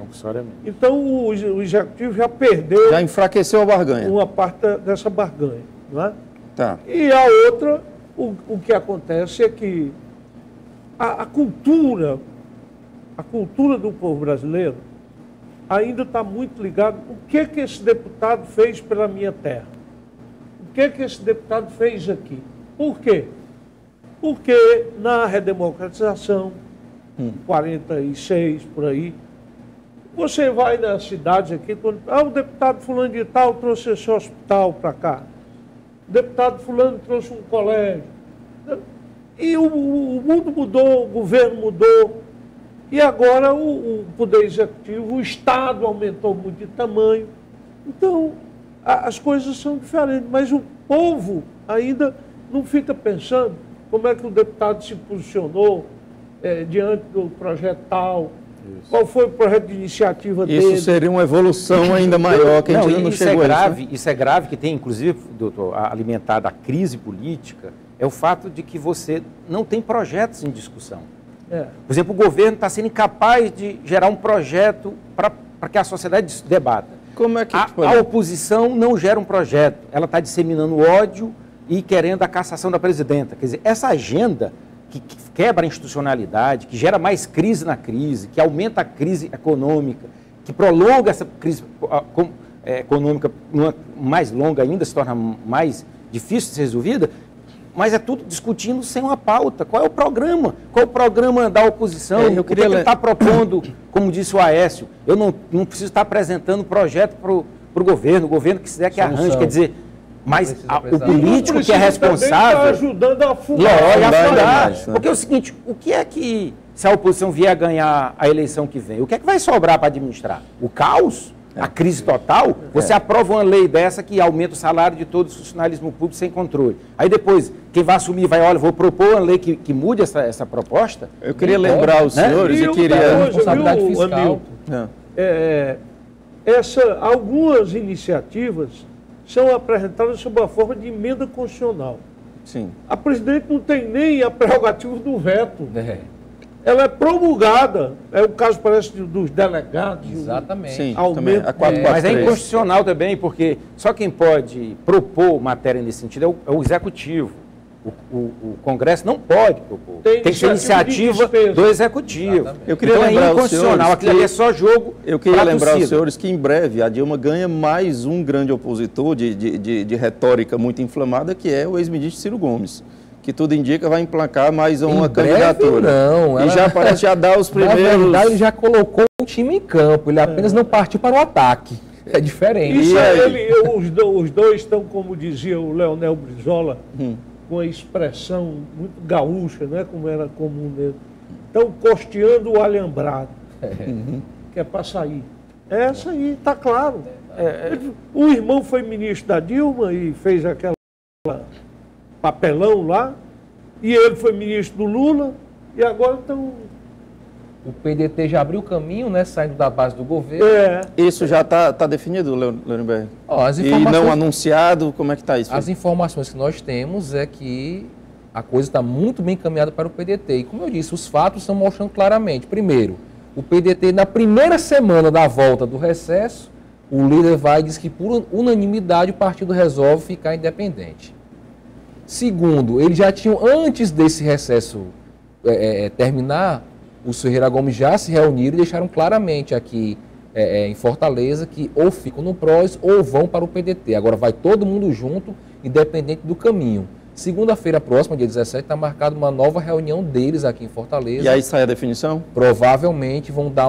Então, o Executivo já perdeu... Já enfraqueceu a barganha. Uma parte dessa barganha, não é? Tá. E a outra, o que acontece é que a cultura do povo brasileiro ainda está muito ligada o que esse deputado fez pela minha terra. O que esse deputado fez aqui. Por quê? Porque na redemocratização, 46, por aí, você vai nas cidades aqui, o deputado fulano de tal trouxe esse hospital para cá, o deputado fulano trouxe um colégio, e o mundo mudou, o governo mudou, e agora o Poder Executivo, o Estado aumentou muito de tamanho, então as coisas são diferentes, mas o povo ainda não fica pensando como é que o deputado se posicionou diante do projeto tal, qual foi o projeto de iniciativa dele. Isso seria uma evolução ainda maior, que a gente não chegou a isso. Isso é grave, que tem, inclusive, doutor, alimentado a crise política, é o fato de que você não tem projetos em discussão. Por exemplo, o governo está sendo incapaz de gerar um projeto para que a sociedade debata. Como é que a oposição não gera um projeto, ela está disseminando ódio e querendo a cassação da presidenta. Quer dizer, essa agenda que quebra a institucionalidade, que gera mais crise na crise, que aumenta a crise econômica, que prolonga essa crise econômica mais longa ainda, se torna mais difícil de ser resolvida, mas é tudo discutindo sem uma pauta. Qual é o programa? Qual é o programa da oposição? O que ele está propondo, como disse o Aécio? Eu não preciso estar apresentando projeto para o governo que quiser que arranje, quer dizer... Mas o político que é responsável... Está ajudando a afundar. Porque é o seguinte, o que é que, se a oposição vier a ganhar a eleição que vem, o que é que vai sobrar para administrar? O caos? A crise total? Você aprova uma lei dessa que aumenta o salário de todo o funcionalismo público sem controle. Aí depois, quem vai assumir vai, olha, vou propor uma lei que mude essa proposta. Eu queria lembrar os senhores e queria... responsabilidade fiscal. Algumas iniciativas são apresentadas sob a forma de emenda constitucional. Sim. A presidente não tem nem a prerrogativa do veto. Ela é promulgada. É o caso, parece, dos delegados. Exatamente. Sim, aumento. Mas é inconstitucional também, porque só quem pode propor matéria nesse sentido é o Executivo. O Congresso não pode propor. Tem que ser iniciativa do Executivo. Eu queria lembrar é inconstitucional. Aquilo ali é só jogo. Eu queria lembrar aos senhores que em breve a Dilma ganha mais um grande opositor de retórica muito inflamada, que é o ex-ministro Ciro Gomes, que tudo indica vai emplacar mais uma candidatura. Não, e já parece já dar os primeiros... Na verdade, ele já colocou o time em campo, ele apenas não partiu para o ataque. É diferente. Os dois estão, como dizia o Leonel Brizola, com a expressão muito gaúcha, né, como era comum dele. Estão costeando o alhambrado, que é para sair. Essa aí, está claro. O irmão foi ministro da Dilma e fez aquela papelão lá, e ele foi ministro do Lula, e agora estão... O PDT já abriu o caminho, né, saindo da base do governo. Isso já está definido, Leurenberg? E não anunciado, como é que está isso? As informações que nós temos é que a coisa está muito bem encaminhada para o PDT. E como eu disse, os fatos estão mostrando claramente. Primeiro, o PDT, na primeira semana da volta do recesso, o líder vai e diz que por unanimidade o partido resolve ficar independente. Segundo, eles já tinham, antes desse recesso terminar, os Ferreira Gomes já se reuniram e deixaram claramente aqui em Fortaleza que ou ficam no PROS ou vão para o PDT. Agora vai todo mundo junto, independente do caminho. Segunda-feira próxima, dia 17, está marcada uma nova reunião deles aqui em Fortaleza. E aí sai a definição? Provavelmente vão dar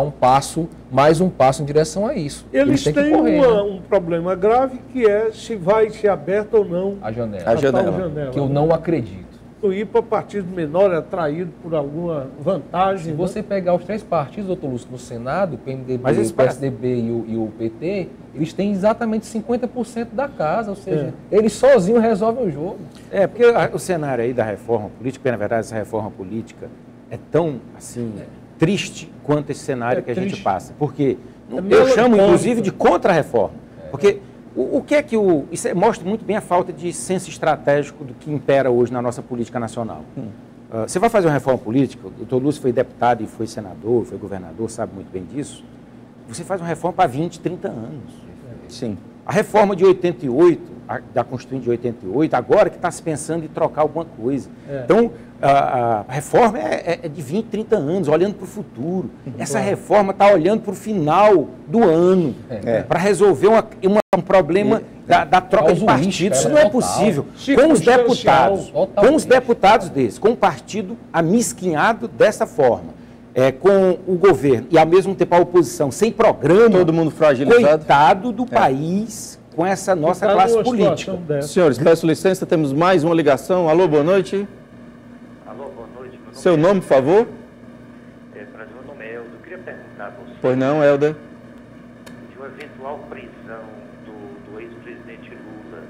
mais um passo em direção a isso. Eles têm que correr, um problema grave, que é se vai ser aberta ou não a janela. A janela. Que eu não acredito. Ir para partido menor é atraído por alguma vantagem. Se você pegar os 3 partidos, doutor Lúcio, no Senado, o PMDB, o PSDB e o PT, eles têm exatamente 50% da casa, ou seja, eles sozinhos resolvem o jogo. Porque o cenário aí da reforma política, na verdade, essa reforma política é tão, assim, triste quanto esse cenário que a gente passa. Porque eu chamo, inclusive, de contra-reforma. Porque o que é que isso mostra muito bem a falta de senso estratégico do que impera hoje na nossa política nacional. Você vai fazer uma reforma política, o doutor Lúcio foi deputado e foi senador, foi governador, sabe muito bem disso. Você faz uma reforma para 20, 30 anos. Sim. A reforma de 88, da Constituinte de 88, agora que está se pensando em trocar alguma coisa. Então, a reforma é de 20, 30 anos, olhando para o futuro. Essa reforma está olhando para o final do ano, para resolver um problema da troca de partidos. Isso não é possível. Com os deputados desses, com um partido amisquinhado dessa forma, com o governo e, ao mesmo tempo, a oposição sem programa, todo mundo fragilizado. Coitado do país com essa nossa classe política. Senhores, peço licença, temos mais uma ligação. Alô, boa noite. Alô, boa noite. Seu nome, por favor? Meu nome é Helder. Eu queria perguntar a você. Pois não, Helder. De uma eventual prisão do ex-presidente Lula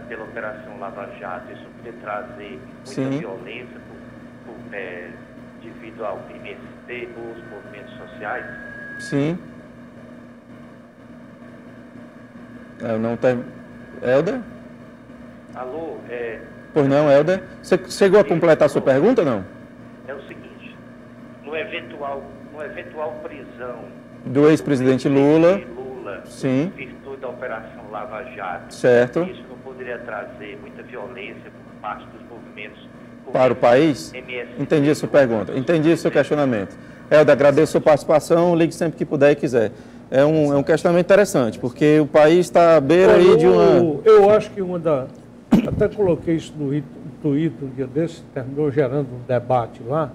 pela Operação Lava Jato, isso poderia trazer muita violência devido ao MST, os movimentos sociais? Sim. Eu não tenho... Helder? Alô, Pois não, Helder. Você chegou a completar a sua pergunta, não? É o seguinte, no eventual prisão do ex-presidente Lula, sim, em virtude da Operação Lava Jato, certo, isso não poderia trazer muita violência por parte dos movimentos para o país? Entendi a sua pergunta, entendi o seu questionamento. Helder, agradeço a sua participação, ligue sempre que puder e quiser. É um questionamento interessante, porque o país está à beira aí de uma... Eu acho que até coloquei isso no Twitter um dia desse, terminou gerando um debate lá.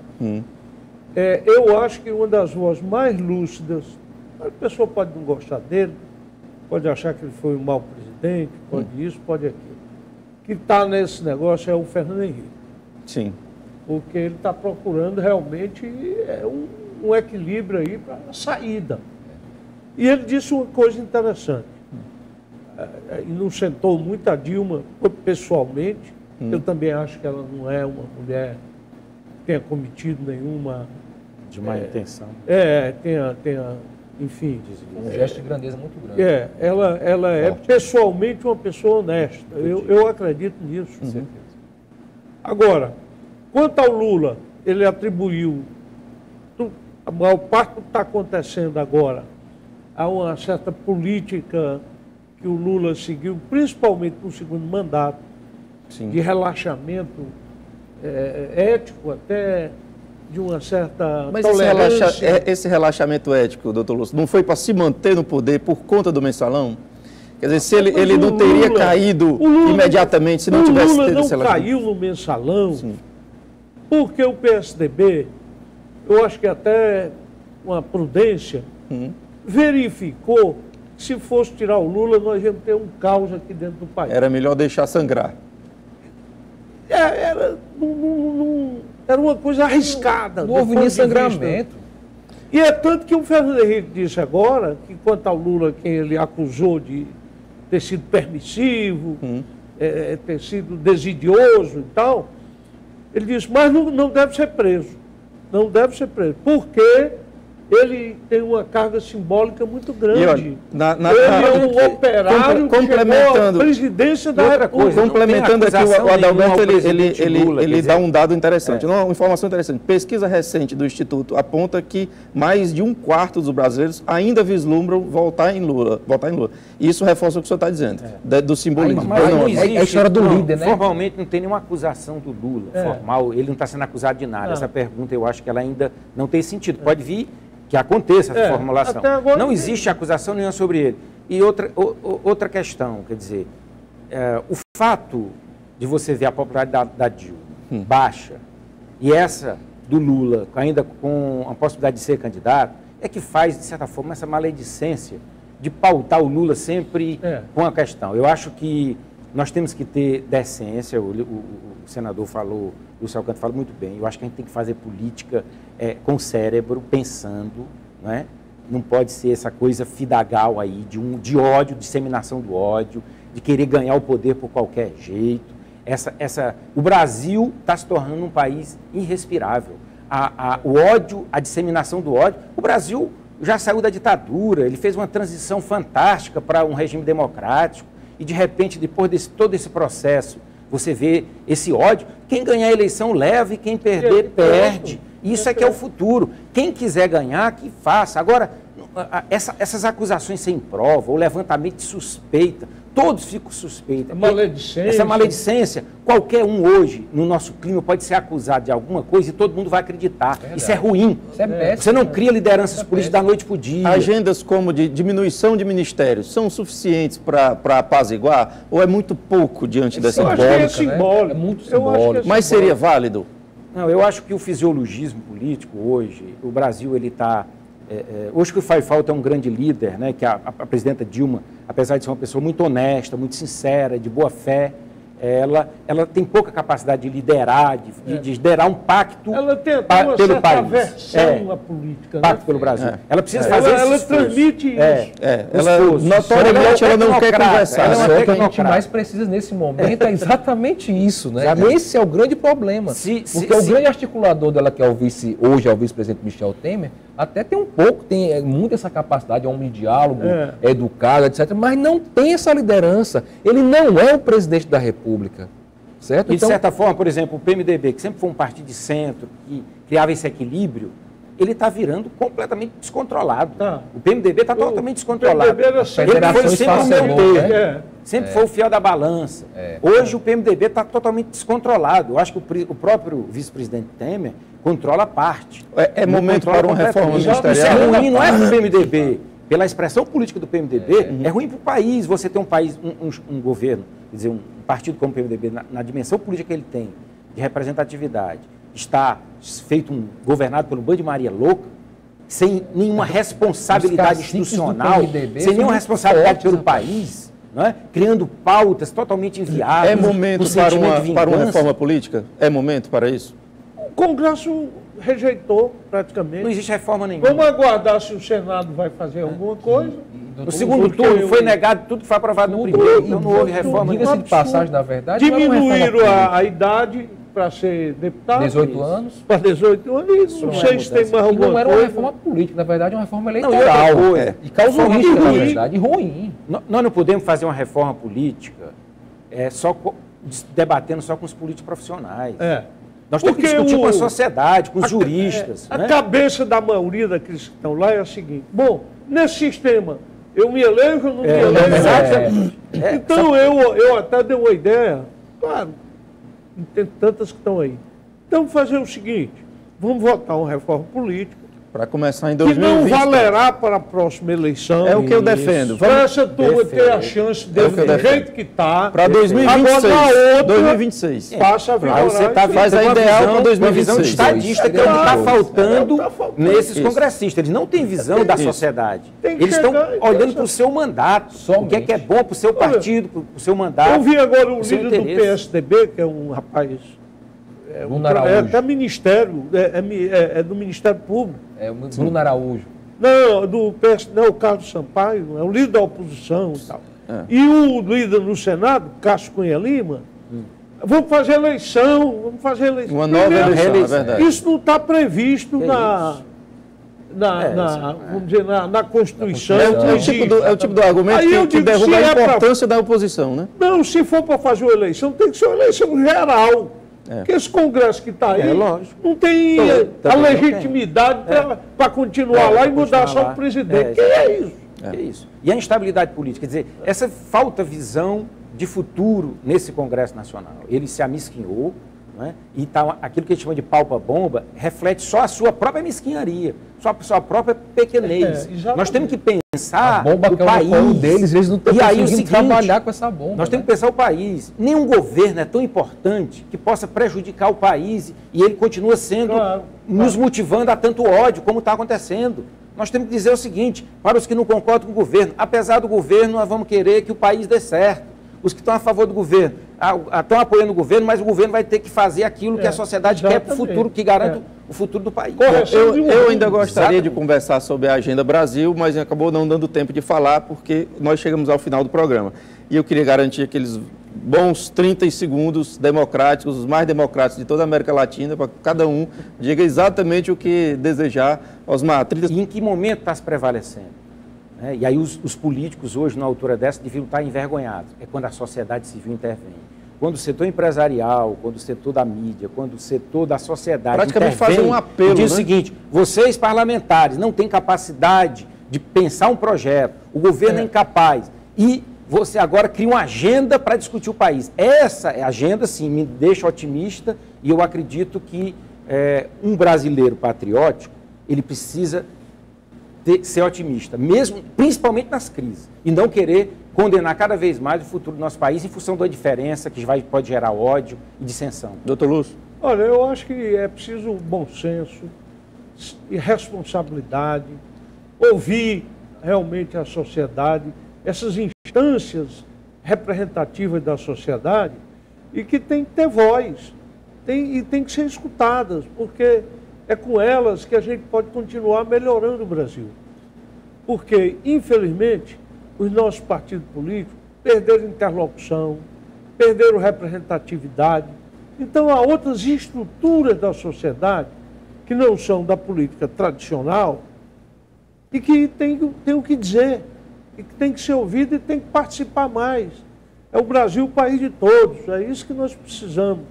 Eu acho que uma das vozes mais lúcidas, a pessoa pode não gostar dele, pode achar que ele foi um mau presidente, pode isso, pode aquilo. Que está nesse negócio é o Fernando Henrique. Sim. Porque ele está procurando realmente um equilíbrio aí para a saída. E ele disse uma coisa interessante. Inocentou muito a Dilma pessoalmente. Eu também acho que ela não é uma mulher que tenha cometido nenhuma... De má intenção. Enfim... Um gesto de grandeza muito grande. Ela é pessoalmente uma pessoa honesta. Eu acredito nisso. Com certeza. Agora, quanto ao Lula, ele atribuiu... A maior parte do que está acontecendo agora a uma certa política que o Lula seguiu, principalmente no segundo mandato, de relaxamento ético, até de uma certa tolerância. Esse relaxamento ético, doutor Lúcio, não foi para se manter no poder por conta do mensalão? Quer dizer, se ele não teria caído imediatamente, se não tivesse tido esse relaxamento? O Lula não caiu no mensalão, porque o PSDB, eu acho que até uma prudência, verificou que se fosse tirar o Lula, nós íamos ter um caos aqui dentro do país. Era melhor deixar sangrar. era uma coisa arriscada. Não houve nem sangramento. E é tanto que o Fernando Henrique disse agora que, quanto ao Lula, quem ele acusou de ter sido permissivo, ter sido desidioso e tal, ele disse, mas não deve ser preso. Não deve ser preso. Porque ele tem uma carga simbólica muito grande. E olha, ele é um operário que chegou à presidência da República. Complementando aqui, o Adalberto, ele dá um dado interessante, uma informação interessante. Pesquisa recente do Instituto aponta que mais de 1/4 dos brasileiros ainda vislumbram votar em Lula. E isso reforça o que o senhor está dizendo, do simbolismo. Mas não existe, é a história do líder, né? Formalmente não tem nenhuma acusação do Lula, formal, ele não está sendo acusado de nada. Essa pergunta eu acho que ela ainda não tem sentido. Pode vir que aconteça essa formulação. Não existe acusação nenhuma sobre ele. E outra questão, quer dizer, o fato de você ver a popularidade da Dilma baixa e essa do Lula ainda com a possibilidade de ser candidato, é que faz, de certa forma, essa maledicência de pautar o Lula sempre com a questão. Eu acho que nós temos que ter decência, o senador falou, o Lúcio Alcântara fala muito bem, eu acho que a gente tem que fazer política com o cérebro, pensando, não é? Não pode ser essa coisa fidagal aí, de ódio, disseminação do ódio, de querer ganhar o poder por qualquer jeito. O Brasil está se tornando um país irrespirável. O ódio, a disseminação do ódio, o Brasil já saiu da ditadura, ele fez uma transição fantástica para um regime democrático, e de repente, depois de todo esse processo, você vê esse ódio, quem ganhar a eleição leva e quem perder, perde. Isso é que é o futuro. Quem quiser ganhar, que faça. Agora, essas acusações sem prova, o levantamento de suspeita, todos ficam suspeitos. Essa maledicência, qualquer um hoje, no nosso clima, pode ser acusado de alguma coisa e todo mundo vai acreditar. Isso é ruim. Isso é péssimo. Você não cria lideranças políticas da noite para o dia. Agendas como de diminuição de ministérios são suficientes para apaziguar ou é muito pouco diante dessa bolha? É simbólico. É muito simbólico. Mas seria válido? Não, eu acho que o fisiologismo político hoje, o Brasil, ele está... hoje que o faz falta é um grande líder, né, que a presidenta Dilma, apesar de ser uma pessoa muito honesta, muito sincera, de boa fé, ela tem pouca capacidade de liderar, de liderar um pacto pelo país. Aversão à política, pacto, né? pelo Brasil. Ela precisa fazer isso. Ela transmite isso. Notoriamente ela não quer conversar. Só que a gente mais precisa nesse momento é exatamente isso, né? Esse é o grande problema. Porque o grande articulador dela, que é hoje é o vice-presidente Michel Temer, até tem muito essa capacidade, é um homem de diálogo, é educado, etc., mas não tem essa liderança. Ele não é o presidente da República, certo? E, de certa forma, por exemplo, o PMDB, que sempre foi um partido de centro, que criava esse equilíbrio, ele está virando completamente descontrolado. O PMDB está totalmente descontrolado. Ele foi sempre o meu sempre foi o fiel da balança. Hoje o PMDB está totalmente descontrolado. Eu acho que o próprio vice-presidente Temer controla a parte. É momento para uma reforma ministerial. Isso é ruim, não é para o PMDB. Pela expressão política do PMDB, é ruim para o país você ter um país, um governo, quer dizer, um partido como o PMDB, na dimensão política que ele tem, de representatividade, está governado pelo bando de Maria louca, sem nenhuma responsabilidade institucional, sem nenhuma responsabilidade pelo país, não é? Criando pautas totalmente inviáveis. É momento para uma reforma política? É momento para isso? O Congresso rejeitou praticamente. Não existe reforma nenhuma. Vamos aguardar se o Senado vai fazer alguma coisa. No segundo turno foi negado, tudo foi aprovado no primeiro, então não houve reforma nenhuma. Diga-se de passagem, na verdade, diminuíram a idade para ser deputado. 18 anos. Para 18 anos, e não sei se tem mais alguma coisa. Não era uma reforma política, na verdade é uma reforma eleitoral. E causa um risco, na verdade, ruim. Nós não podemos fazer uma reforma política só debatendo só com os políticos profissionais. Nós temos que discutir com a sociedade, com os juristas. A cabeça da maioria daqueles que estão lá é a seguinte: bom, nesse sistema, eu me elejo ou não me elejo? Então, eu até dei uma ideia, claro, tem tantas que estão aí. Então, vamos fazer o seguinte: vamos votar uma reforma política, Para começar em que 2020. não valerá para a próxima eleição. É o que eu defendo. Para essa turma ter a chance de, do jeito que está. Para 2026. Agora, na outra, 2026. Passa a vigorar. Você tá faz a ideal para 2026. Uma visão de estadista que é o que está faltando nesses congressistas. Eles não têm visão da sociedade. Eles estão olhando para o seu mandato. O que é bom para o seu partido, para o seu mandato. Eu vi agora o líder do PSDB, que é um rapaz... É até ministério, é do Ministério Público. É o Bruno Araújo. Não, o Carlos Sampaio, é o líder da oposição e tal. E o líder no Senado, Cássio Cunha Lima, vamos fazer eleição. Uma nova eleição, é verdade. Isso não está previsto vamos dizer, na Constituição. É o tipo do argumento que derruba a importância da oposição, né? Não, se for para fazer uma eleição, tem que ser uma eleição geral. Porque esse Congresso que está aí não tem a legitimidade para continuar lá e mudar só o presidente. Que é isso? É isso. E a instabilidade política, quer dizer, essa falta visão de futuro nesse Congresso Nacional. Ele se amesquinhou, né? E tá, aquilo que a gente chama de palpa-bomba reflete só a sua própria mesquinharia, só a sua própria pequenez. Nós temos que pensar a bomba o país deles, eles não estão conseguindo trabalhar com essa bomba. Nós temos que pensar o país. Nenhum governo é tão importante que possa prejudicar o país e ele continua sendo, nos motivando a tanto ódio como está acontecendo. Nós temos que dizer o seguinte, para os que não concordam com o governo, apesar do governo, nós vamos querer que o país dê certo. Os que estão a favor do governo estão apoiando o governo, mas o governo vai ter que fazer aquilo que a sociedade quer para o futuro, que garante o futuro do país. Eu ainda gostaria de conversar sobre a Agenda Brasil, mas acabou não dando tempo de falar, porque nós chegamos ao final do programa. E eu queria garantir aqueles bons 30 segundos democráticos, os mais democráticos de toda a América Latina, para que cada um diga exatamente o que desejar. Osmar, 30... E em que momento está se prevalecendo? E aí os políticos hoje, numa altura dessa, deviam estar envergonhados. É quando a sociedade civil intervém. Quando o setor empresarial, quando o setor da mídia, quando o setor da sociedade praticamente intervém, fazer um apelo, diz o seguinte, vocês parlamentares não têm capacidade de pensar um projeto, o governo é incapaz, e você agora cria uma agenda para discutir o país. Essa agenda, sim, me deixa otimista, e eu acredito que um brasileiro patriótico, ele precisa ser otimista, mesmo, principalmente nas crises, e não querer condenar cada vez mais o futuro do nosso país em função da diferença que pode gerar ódio e dissensão. Doutor Lúcio? Olha, eu acho que é preciso bom senso e responsabilidade, ouvir realmente a sociedade, essas instâncias representativas da sociedade e que tem que ter voz, e tem que ser escutadas, porque é com elas que a gente pode continuar melhorando o Brasil. Porque, infelizmente, os nossos partidos políticos perderam interlocução, perderam representatividade. Então, há outras estruturas da sociedade que não são da política tradicional e que tem o que dizer, e que tem que ser ouvido e tem que participar mais. É o Brasil o país de todos, é isso que nós precisamos.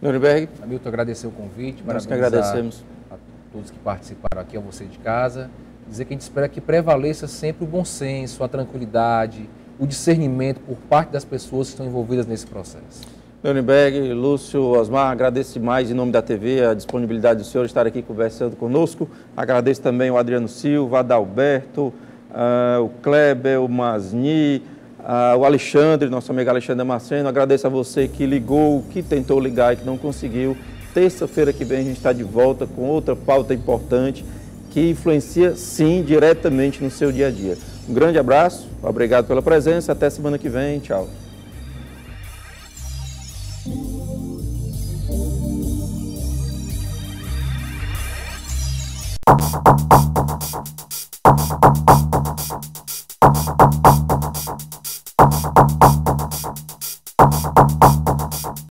Nuremberg. Hamilton, agradecer o convite, nós que agradecemos a todos que participaram aqui, a você de casa. Dizer que a gente espera que prevaleça sempre o bom senso, a tranquilidade, o discernimento por parte das pessoas que estão envolvidas nesse processo. Nuremberg, Lúcio, Osmar, agradeço demais em nome da TV a disponibilidade do senhor estar aqui conversando conosco. Agradeço também o Adriano Silva, Adalberto, o Kleber, o Masni, o Alexandre, nosso amigo Alexandre Marceno. Agradeço a você que ligou, que tentou ligar e que não conseguiu. Terça-feira que vem a gente está de volta com outra pauta importante que influencia, sim, diretamente no seu dia a dia. Um grande abraço, obrigado pela presença, até semana que vem, tchau.